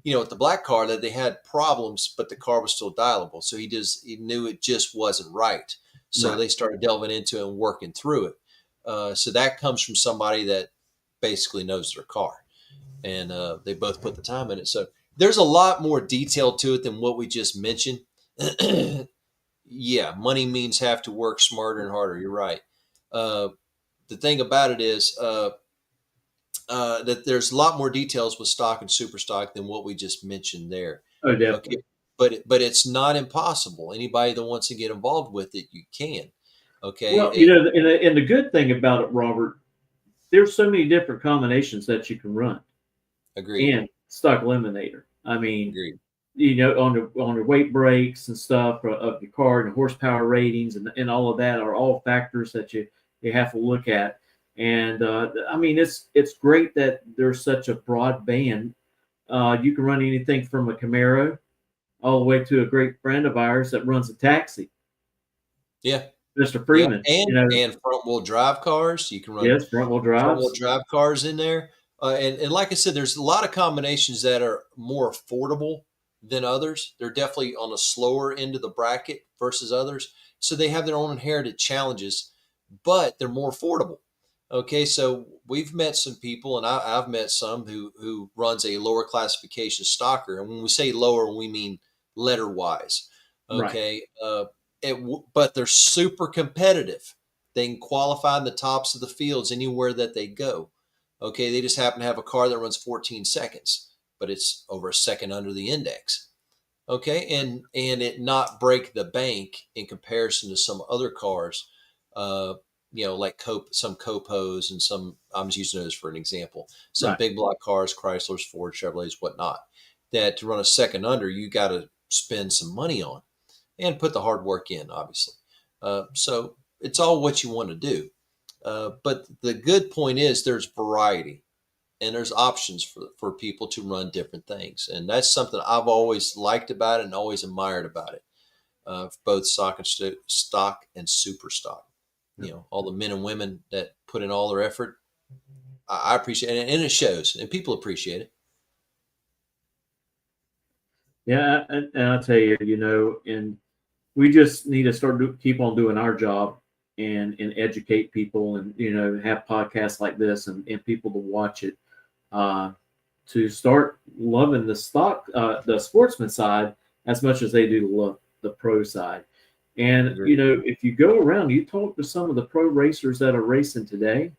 with the black car that they had problems, but the car was still dialable. So he knew it just wasn't right. So they started delving into it and working through it. So that comes from somebody that basically knows their car, and they both put the time in it. So there's a lot more detail to it than what we just mentioned. Yeah, money means have to work smarter and harder. You're right. The thing about it is that there's a lot more details with stock and super stock than what we just mentioned there. Oh, definitely. Okay, but it's not impossible. Anybody that wants to get involved with it, you can. Okay. Well, and the good thing about it, Robert, there's so many different combinations that you can run. Agreed. And stock eliminator. I mean, Agreed. On the weight breaks and stuff of your car and the horsepower ratings and all of that are all factors that you have to look at. And I mean, it's great that there's such a broad band. You can run anything from a Camaro all the way to a great friend of ours that runs a taxi. Yeah. Mr. Freeman. Yeah. And front wheel drive cars. You can run front wheel drive cars in there. And like I said, there's a lot of combinations that are more affordable than others. They're definitely on the slower end of the bracket versus others. So they have their own inherited challenges, but they're more affordable. Okay, so we've met some people, and I've met some who runs a lower classification stocker. And when we say lower, we mean letter-wise. Okay, but they're super competitive. They can qualify in the tops of the fields anywhere that they go. Okay, they just happen to have a car that runs 14 seconds, but it's over a second under the index. Okay, and it not break the bank in comparison to some other cars, like some Copos and some. I'm just using those for an example. Some Right. big block cars, Chryslers, Ford, Chevrolets, whatnot. That to run a second under, you got to spend some money on and put the hard work in, obviously. So it's all what you want to do. But the good point is there's variety and there's options for people to run different things. And that's something I've always liked about it and always admired about it, both stock and super stock. All the men and women that put in all their effort, I appreciate it. And it shows and people appreciate it. Yeah, and I'll tell you, and we just need to keep on doing our job and educate people and have podcasts like this and people to watch it to start loving the sportsman side as much as they do love the pro side. And if you go around, you talk to some of the pro racers that are racing today,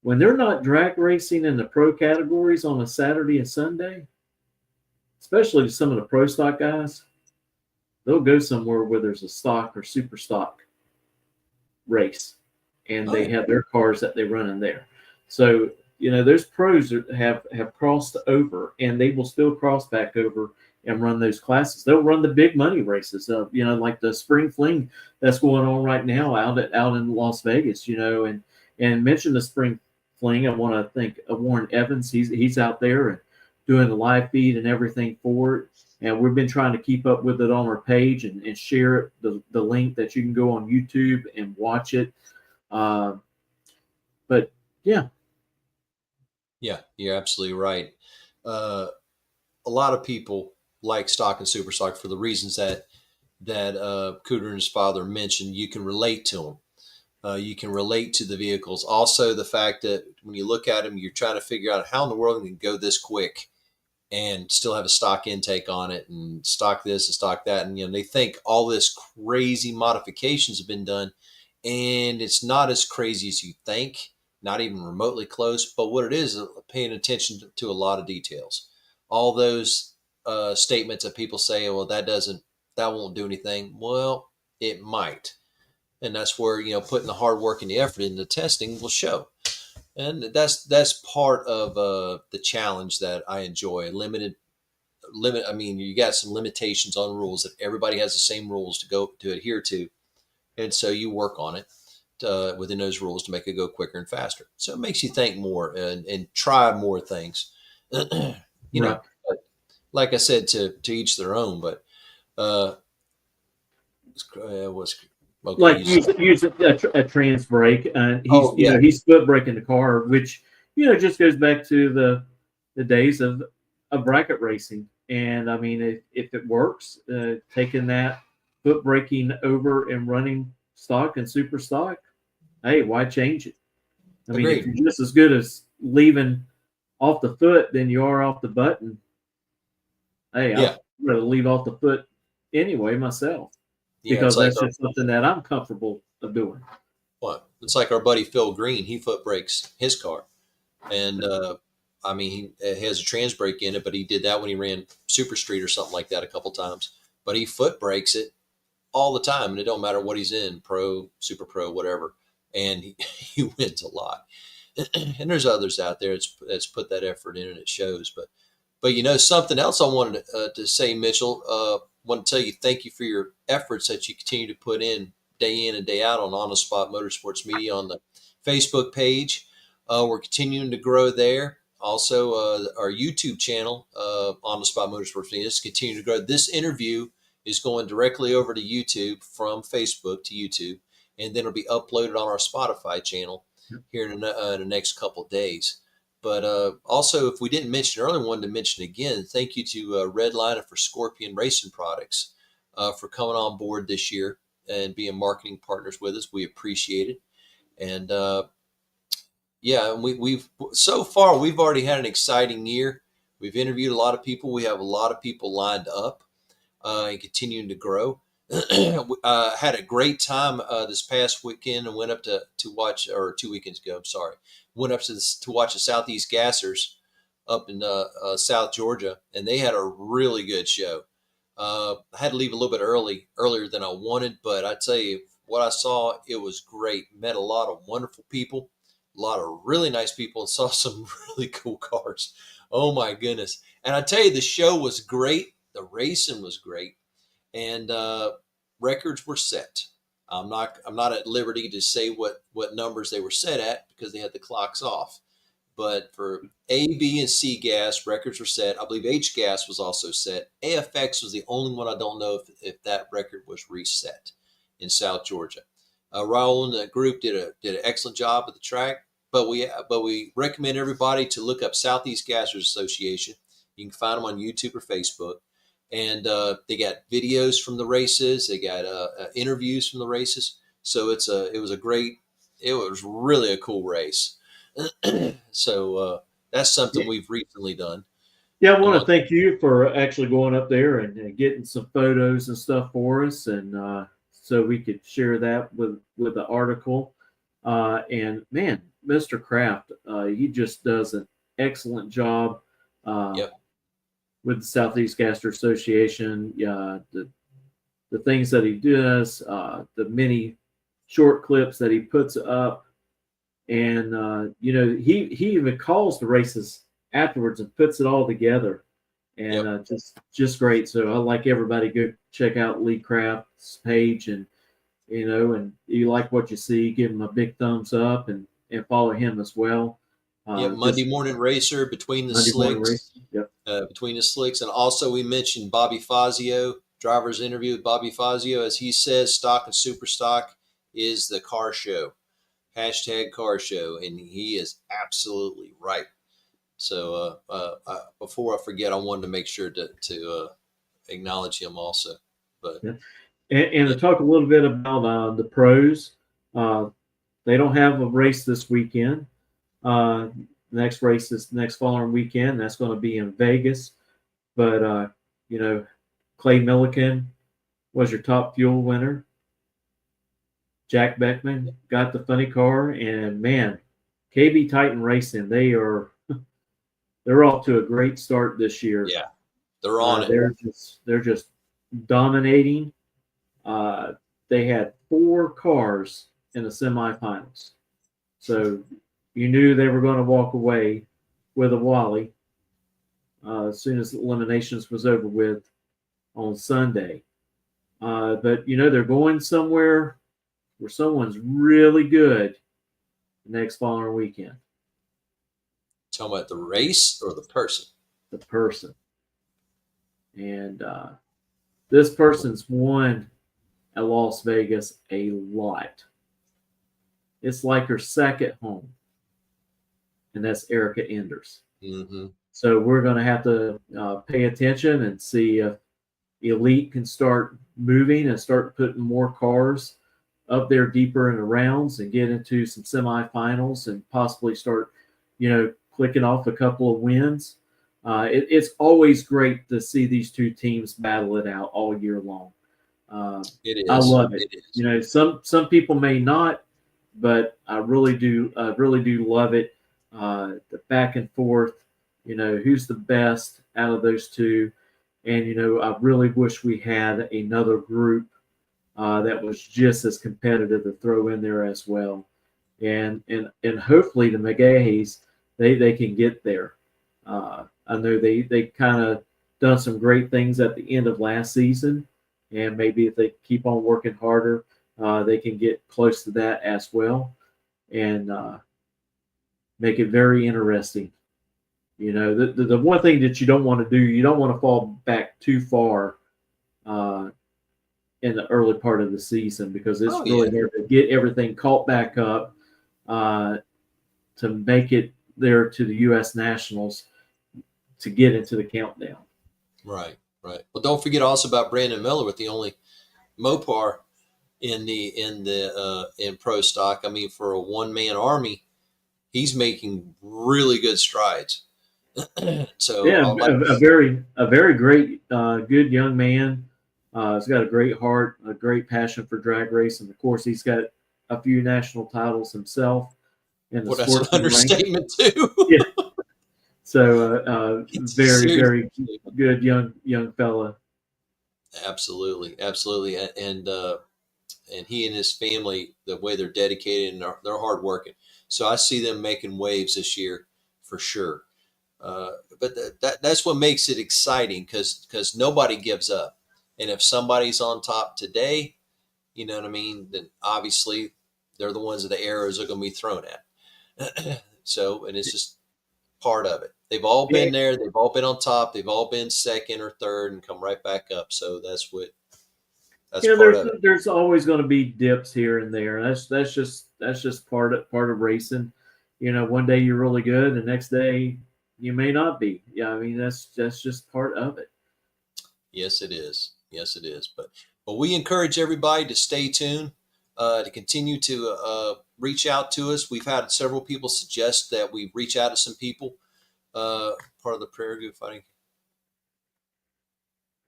when they're not drag racing in the pro categories on a Saturday and Sunday, especially some of the pro stock guys, they'll go somewhere where there's a stock or super stock race, and they have their cars that they run in there. So, those pros that have crossed over, and they will still cross back over and run those classes. They'll run the big money races, like the Spring Fling that's going on right now out in Las Vegas, and mention the Spring Fling. I want to thank Warren Evans. He's out there and doing the live feed and everything for it. And we've been trying to keep up with it on our page and share the link that you can go on YouTube and watch it. But yeah. Yeah, you're absolutely right. A lot of people like stock and super stock for the reasons that Cooter and his father mentioned. You can relate to them. You can relate to the vehicles. Also, the fact that when you look at them, you're trying to figure out how in the world you can go this quick and still have a stock intake on it and stock this and stock that. And, they think all this crazy modifications have been done, and it's not as crazy as you think, not even remotely close. But what it is paying attention to a lot of details. All those statements that people say, well, that won't do anything. Well, it might. And that's where, putting the hard work and the effort into testing will show. And that's part of the challenge that I enjoy. I mean, you got some limitations on rules that everybody has the same rules to adhere to, and so you work on it within those rules to make it go quicker and faster. So it makes you think more and try more things. Right. Like I said, to each their own. But what's okay, like use a trans brake. He's foot braking the car, which just goes back to the days of bracket racing. And I mean, if it works, taking that foot braking over and running stock and super stock, hey, why change it? I mean, if you're just as good as leaving off the foot than you are off the button, hey, I'd rather leave off the foot anyway myself. Because that's just something that I'm comfortable of doing. What? It's like our buddy Phil Green. He foot brakes his car. And, he has a trans brake in it, but he did that when he ran Super Street or something like that a couple times. But he foot brakes it all the time, and it don't matter what he's in, pro, super pro, whatever. And he wins a lot. And there's others out there that's put that effort in, and it shows. But something else I wanted to say, Mitchell, want to tell you thank you for your efforts that you continue to put in and day out on the Spot Motorsports Media on the Facebook page. We're continuing to grow there. Also, our YouTube channel, On the Spot Motorsports Media, is continuing to grow. This interview is going directly over to YouTube from Facebook to YouTube, and then it'll be uploaded on our Spotify channel here in the next couple of days. But also, if we didn't mention it earlier, wanted to mention again, thank you to Redline for Scorpion Racing Products for coming on board this year and being marketing partners with us. We appreciate it. And we've so far, we've already had an exciting year. We've interviewed a lot of people. We have a lot of people lined up and continuing to grow. Had a great time this past weekend and went up to watch, or 2 weekends ago, I'm sorry, went up to watch the Southeast Gassers up in South Georgia, and they had a really good show. I had to leave a little bit earlier than I wanted, but I tell you what I saw, it was great. Met a lot of wonderful people, a lot of really nice people, and saw some really cool cars. Oh my goodness. And I tell you, the show was great. The racing was great. And records were set. I'm not at liberty to say what numbers they were set at because they had the clocks off. But for A, B, and C gas, records were set. I believe H gas was also set. AFX was the only one I don't know if that record was reset in South Georgia. Raul and the group did an excellent job at the track. But we recommend everybody to look up Southeast Gassers Association. You can find them on YouTube or Facebook. And they got videos from the races. They got interviews from the races. So it was really a cool race. So that's something we've recently done. Yeah, I want to thank you for actually going up there and getting some photos and stuff for us, and so we could share that with the article. And man, Mr. Kraft, he just does an excellent job. Yep. With the Southeast Gaster Association, the things that he does, the many short clips that he puts up, and he even calls the races afterwards and puts it all together, and just great. So I like everybody go check out Lee Kraft's page, and and you like what you see, give him a big thumbs up and follow him as well. Monday Morning Racer, Between the Slicks. Between the Slicks. And also we mentioned Bobby Fazio, driver's interview with Bobby Fazio. As he says, stock and super stock is the car show. #car show. And he is absolutely right. So before I forget, I wanted to make sure to acknowledge him also. But and to talk a little bit about the pros, they don't have a race this weekend. Next race is next following weekend. That's going to be in Vegas. But, Clay Milliken was your top fuel winner. Jack Beckman got the funny car. And, man, KB Titan Racing, they're off to a great start this year. Yeah, they're on it. They're just dominating. They had 4 cars in the semifinals. So you knew they were going to walk away with a Wally as soon as eliminations was over with on Sunday. But, they're going somewhere where someone's really good next following weekend. Talking about the race or the person? The person. And this person's won at Las Vegas a lot. It's like her second home. And that's Erica Enders. Mm-hmm. So we're going to have to pay attention and see if Elite can start moving and start putting more cars up there deeper in the rounds and get into some semifinals and possibly start, clicking off a couple of wins. It's always great to see these two teams battle it out all year long. It is. I love it. It is. Some people may not, but I really do love it. The back and forth, who's the best out of those two. And, I really wish we had another group that was just as competitive to throw in there as well. And hopefully the McGaheys, they can get there. I know they kind of done some great things at the end of last season. And maybe if they keep on working harder, they can get close to that as well. And make it very interesting. The one thing that you don't want to do, you don't want to fall back too far in the early part of the season because it's really hard to get everything caught back up to make it there to the U.S. Nationals to get into the countdown. Right. Well, don't forget also about Brandon Miller with the only Mopar in pro stock. I mean, for a one-man army, he's making really good strides. So a very great, good young man. He's got a great heart, a great passion for drag racing. Of course, he's got a few national titles himself in the Well, that's an sportsman rank. understatement too. Yeah. So very, Seriously. very good young fella. Absolutely, absolutely, and he and his family, the way they're dedicated and they're hardworking. So I see them making waves this year for sure. But that's what makes it exciting because nobody gives up. And if somebody's on top today, you know what I mean, then obviously they're the ones that the arrows are going to be thrown at. So, and it's just part of it. They've all Yeah. been there. They've all been on top. They've all been second or third and come right back up. So that's part of it. There's always going to be dips here and there. That's just part of racing. One day you're really good, the next day you may not be. Yeah, I mean that's just part of it. Yes, it is. Yes, it is. But we encourage everybody to stay tuned, to continue to reach out to us. We've had several people suggest that we reach out to some people, part of the Prairie Group Fighting.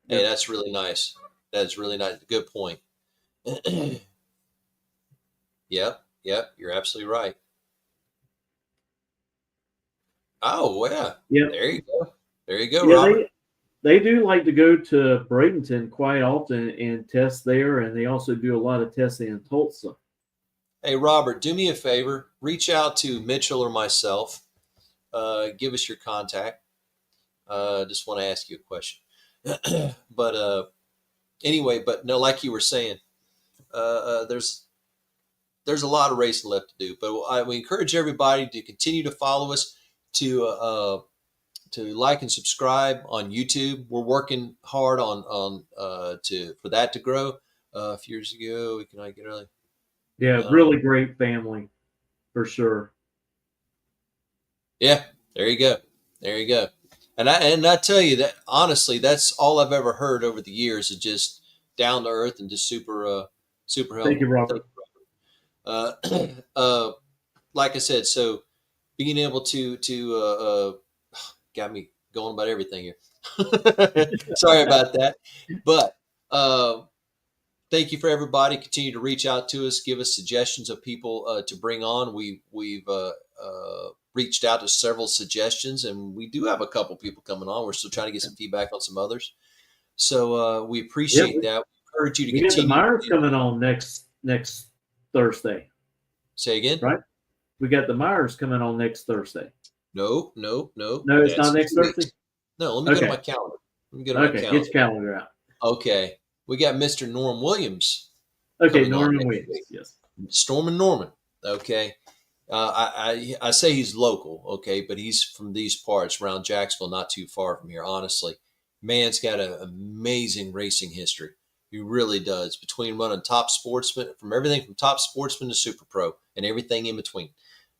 Hey, that's really nice. That's really nice. Good point. Yep, you're absolutely right. Oh, yeah. Yeah. There you go. There you go, Yeah, Robert. they do like to go to Bradenton quite often and test there, and they also do a lot of testing in Tulsa. Hey, Robert, do me a favor. Reach out to Mitchell or myself. Give us your contact. Just want to ask you a question. But anyway, but no, like you were saying, there's a lot of racing left to do. But we encourage everybody to continue to follow us, to like and subscribe on YouTube. We're working hard for that to grow. A few years ago, we can get early. Yeah, really great family, for sure. Yeah, there you go. There you go. And I tell you that honestly, that's all I've ever heard over the years, is just down to earth and just super helpful. Thank you, Robert. Like I said, so being able to got me going about everything here. Sorry about that, but thank you for everybody. Continue to reach out to us, give us suggestions of people to bring on. We've reached out to several suggestions, and we do have a couple people coming on. We're still trying to get some feedback on some others. So we appreciate that. We encourage you to continue. We got the Myers coming on next Thursday. Say again? Right? We got the Myers coming on next Thursday. No. No, it's not next Thursday? No, let me go to my calendar. Get your calendar out. Okay. We got Mr. Norm Williams. Okay, Norman Williams. Yes. Storm and Norman. Okay. I say he's local, okay, but he's from these parts around Jacksonville, not too far from here, honestly. Man's got an amazing racing history. He really does. Between running Top Sportsman, from everything from Top Sportsman to Super Pro and everything in between.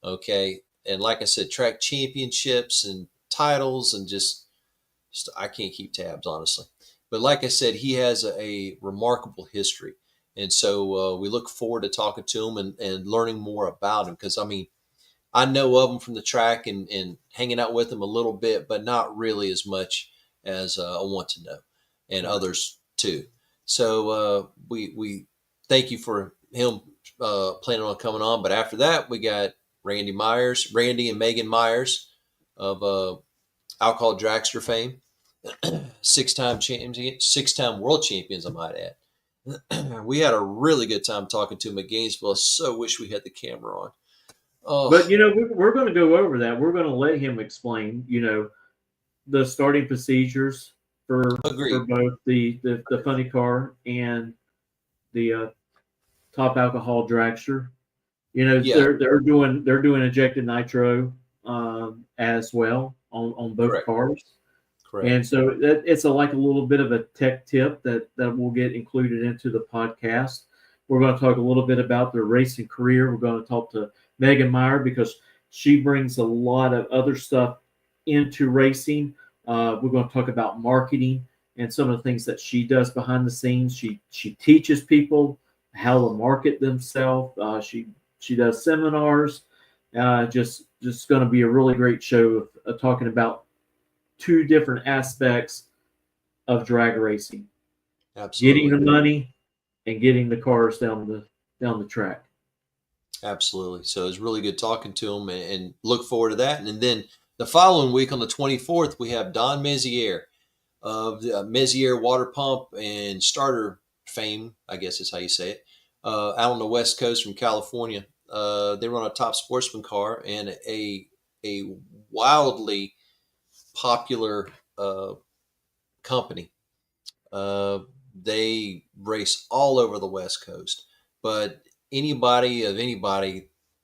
Okay. And like I said, track championships and titles, and just I can't keep tabs, honestly. But like I said, he has a remarkable history. And so we look forward to talking to him and learning more about him. Because, I mean, I know of him from the track and hanging out with him a little bit, but not really as much as I want to know, and others too. So we thank you for him planning on coming on. But after that, we got Randy and Megan Myers of Alcohol Dragster fame, six-time world champions, I might add. We had a really good time talking to him at Gainesville. I so wish we had the camera on. Oh. But we're going to go over that. We're going to let him explain, the starting procedures for both the funny car and the top alcohol dragster. They're doing injected nitro as well on both Correct. cars. Correct. And so it's like a little bit of a tech tip that will get included into the podcast. We're going to talk a little bit about their racing career. We're going to talk to Megan Meyer because she brings a lot of other stuff into racing. We're going to talk about marketing and some of the things that she does behind the scenes. She teaches people how to market themselves. She does seminars. Just going to be a really great show of talking about two different aspects of drag racing. Absolutely. getting the money and getting the cars down the track. Absolutely. So it was really good talking to him, and look forward to that. And then the following week on the 24th, we have Don Meziere of the Meziere water pump and starter fame, I guess is how you say it, out on the West Coast from California. They run a top sportsman car and a wildly popular company. They race all over the West Coast, but anybody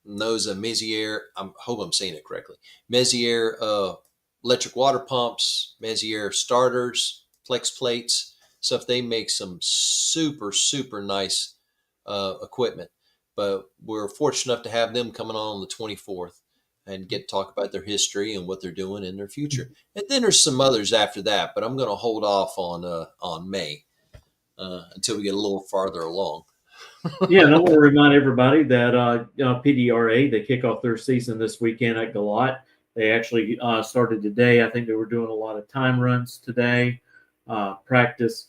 knows a Meziere. I hope I'm saying it correctly. Meziere electric water pumps, Meziere starters, flex plates, stuff. They make some super nice equipment. But we're fortunate enough to have them coming on the 24th and get to talk about their history and what they're doing in their future. And then there's some others after that, but I'm going to hold off on May until we get a little farther along. Yeah, and I want to remind everybody that PDRA, they kick off their season this weekend at Galat. They actually started today. I think they were doing a lot of time runs today, practice,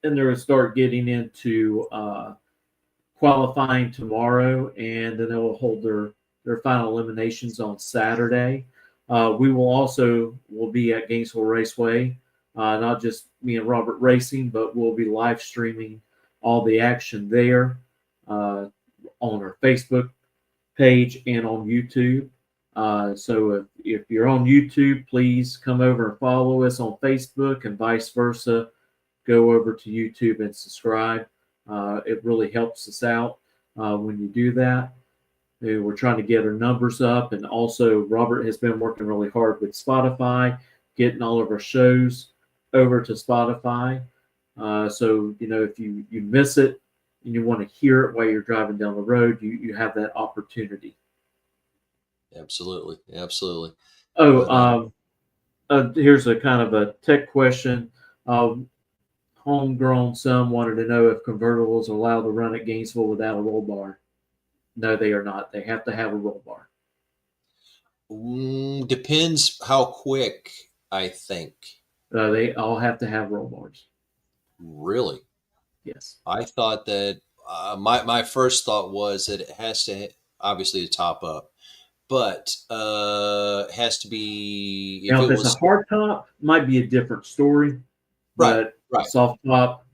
and they're going to start getting into qualifying tomorrow, and then they will hold their final eliminations on Saturday. We will be at Gainesville Raceway, not just me and Robert racing, but we'll be live streaming all the action there on our Facebook page and on YouTube. So if you're on YouTube, please come over and follow us on Facebook, and vice versa. Go over to YouTube and subscribe. It really helps us out when you do that. We're trying to get our numbers up, and also Robert has been working really hard with Spotify, getting all of our shows over to Spotify. So if you miss it and you want to hear it while you're driving down the road, you have that opportunity. Absolutely. Oh, here's a kind of a tech question. Homegrown son wanted to know if convertibles are allowed to run at Gainesville without a roll bar. No, they are not. They have to have a roll bar. Depends how quick, I think. They all have to have roll bars. Really? Yes. I thought that my first thought was that it has to obviously to top up, but it has to be. Now, if it's a hard top, might be a different story. But right. Soft top,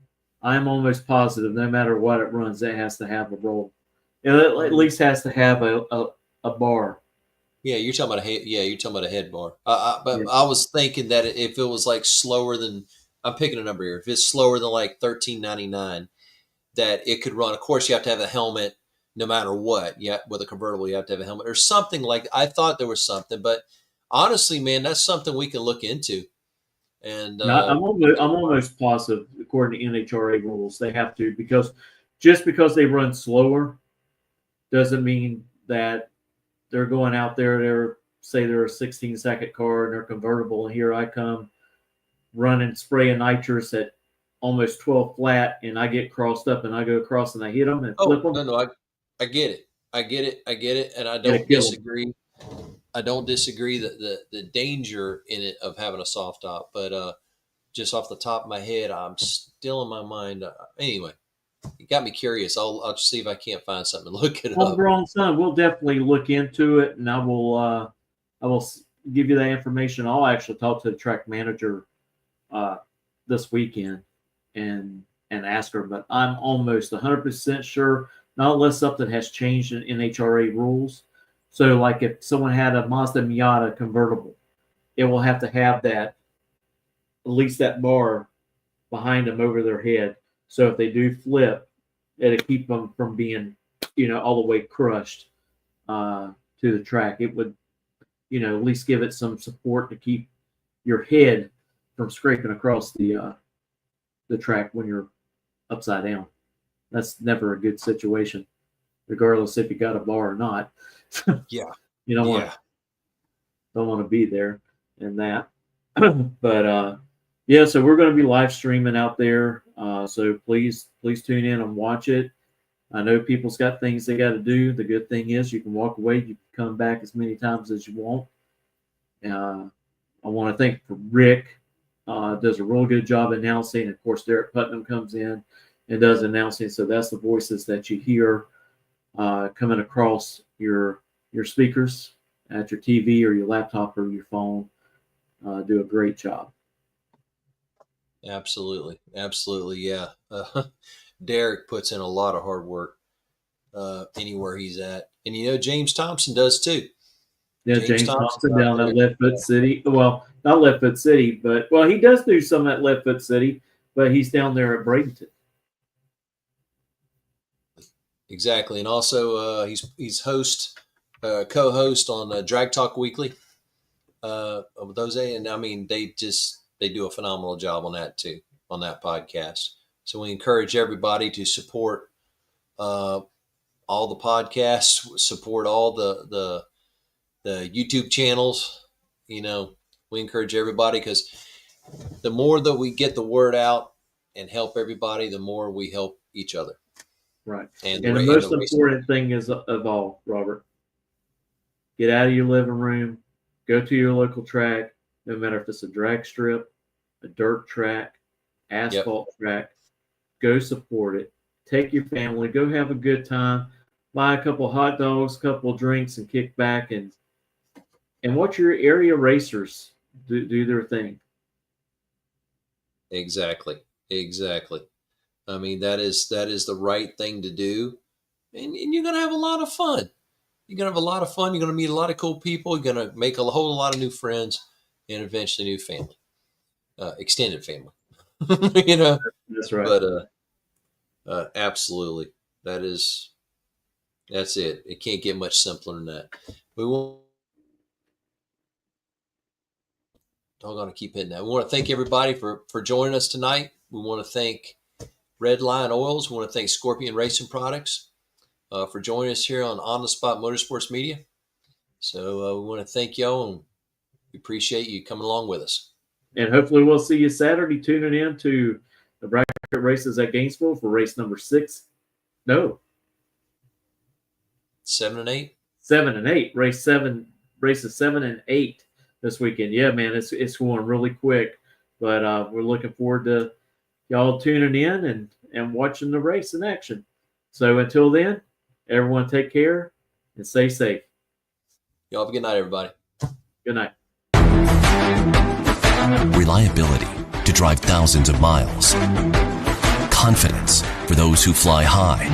I'm almost positive no matter what it runs, it has to have a roll. It at least has to have a bar. Yeah, you're talking about a head bar. But I was thinking that if it was like slower than, I'm picking a number here. If it's slower than like 13.99, that it could run. Of course, you have to have a helmet no matter what. Yeah, with a convertible, you have to have a helmet or something like. I thought there was something, but honestly, man, that's something we can look into. And I'm almost positive, according to NHRA rules, they have to, because just because they run slower doesn't mean that they're going out there. They're a 16-second car and they're convertible, and here I come running spraying nitrous at almost 12 flat, and I get crossed up and I go across and I hit them and flip them. No, I get it, and I don't disagree. I don't disagree that the danger in it of having a soft top, but just off the top of my head, I'm still in my mind. Anyway, you got me curious. I'll see if I can't find something to look it up. Homegrown son, we'll definitely look into it, and I will give you that information. I'll actually talk to the track manager this weekend and ask her, but I'm almost 100% sure, not unless something has changed in NHRA rules. So, like if someone had a Mazda Miata convertible, it will have to have that, at least that bar behind them over their head. So if they do flip, it'll keep them from being, all the way crushed to the track. It would, at least give it some support to keep your head from scraping across the track when you're upside down. That's never a good situation, regardless if you got a bar or not. Yeah. You don't want to be there in that. But so we're going to be live streaming out there. So please tune in and watch it. I know people's got things they got to do. The good thing is you can walk away. You can come back as many times as you want. I want to thank Rick does a real good job announcing. Of course, Derek Putnam comes in and does announcing. So that's the voices that you hear coming across your speakers at your TV or your laptop or your phone. Do a great job. Absolutely. Yeah. Derek puts in a lot of hard work anywhere he's at. And James Thompson does too. Yeah, James Thompson down at Left Foot City. Well, not Left Foot City, but he does do some at Left Foot City, but he's down there at Bradenton. Exactly. And also he's co-host on Drag Talk Weekly with those. And I mean, they do a phenomenal job on that too, on that podcast. So we encourage everybody to support all the podcasts, support all the YouTube channels. We encourage everybody, because the more that we get the word out and help everybody, the more we help each other. Right. And the most important thing is of all, Robert, get out of your living room, go to your local track, no matter if it's a drag strip, a dirt track, asphalt track, go support it. Take your family, go have a good time, buy a couple hot dogs, couple drinks, and kick back and watch your area racers do their thing. Exactly. I mean, that is the right thing to do. And you're going to have a lot of fun. You're going to have a lot of fun. You're going to meet a lot of cool people. You're going to make a whole lot of new friends and eventually new family, extended family. That's right. But absolutely, that's it. It can't get much simpler than that. We want to keep hitting that. We want to thank everybody for joining us tonight. We want to thank Red Line Oils. We want to thank Scorpion Racing Products for joining us here on the Spot Motorsports Media. So we want to thank y'all, and we appreciate you coming along with us. And hopefully we'll see you Saturday tuning in to the bracket races at Gainesville for race number 6. No. 7 and 8? 7 and 8. Races 7 and 8 this weekend. Yeah, man, it's going really quick. But we're looking forward to y'all tuning in and watching the race in action. So until then, everyone take care and stay safe. Y'all have a good night, everybody. Good night. Reliability to drive thousands of miles. Confidence for those who fly high.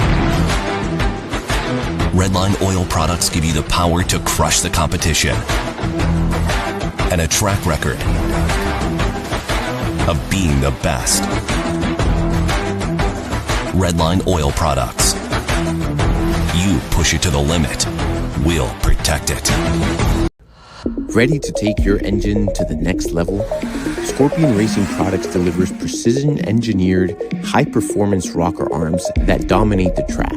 Redline oil products give you the power to crush the competition. And a track record of being the best. Redline oil products. You push it to the limit, we'll protect it. Ready to take your engine to the next level? Scorpion Racing Products delivers precision-engineered, high-performance rocker arms that dominate the track.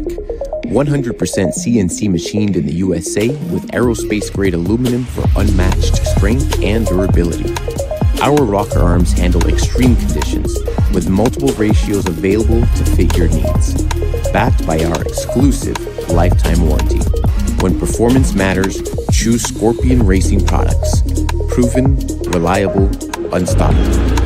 100% CNC machined in the USA with aerospace-grade aluminum for unmatched strength and durability. Our rocker arms handle extreme conditions with multiple ratios available to fit your needs. Backed by our exclusive lifetime warranty. When performance matters, choose Scorpion Racing Products. Proven, reliable, unstoppable.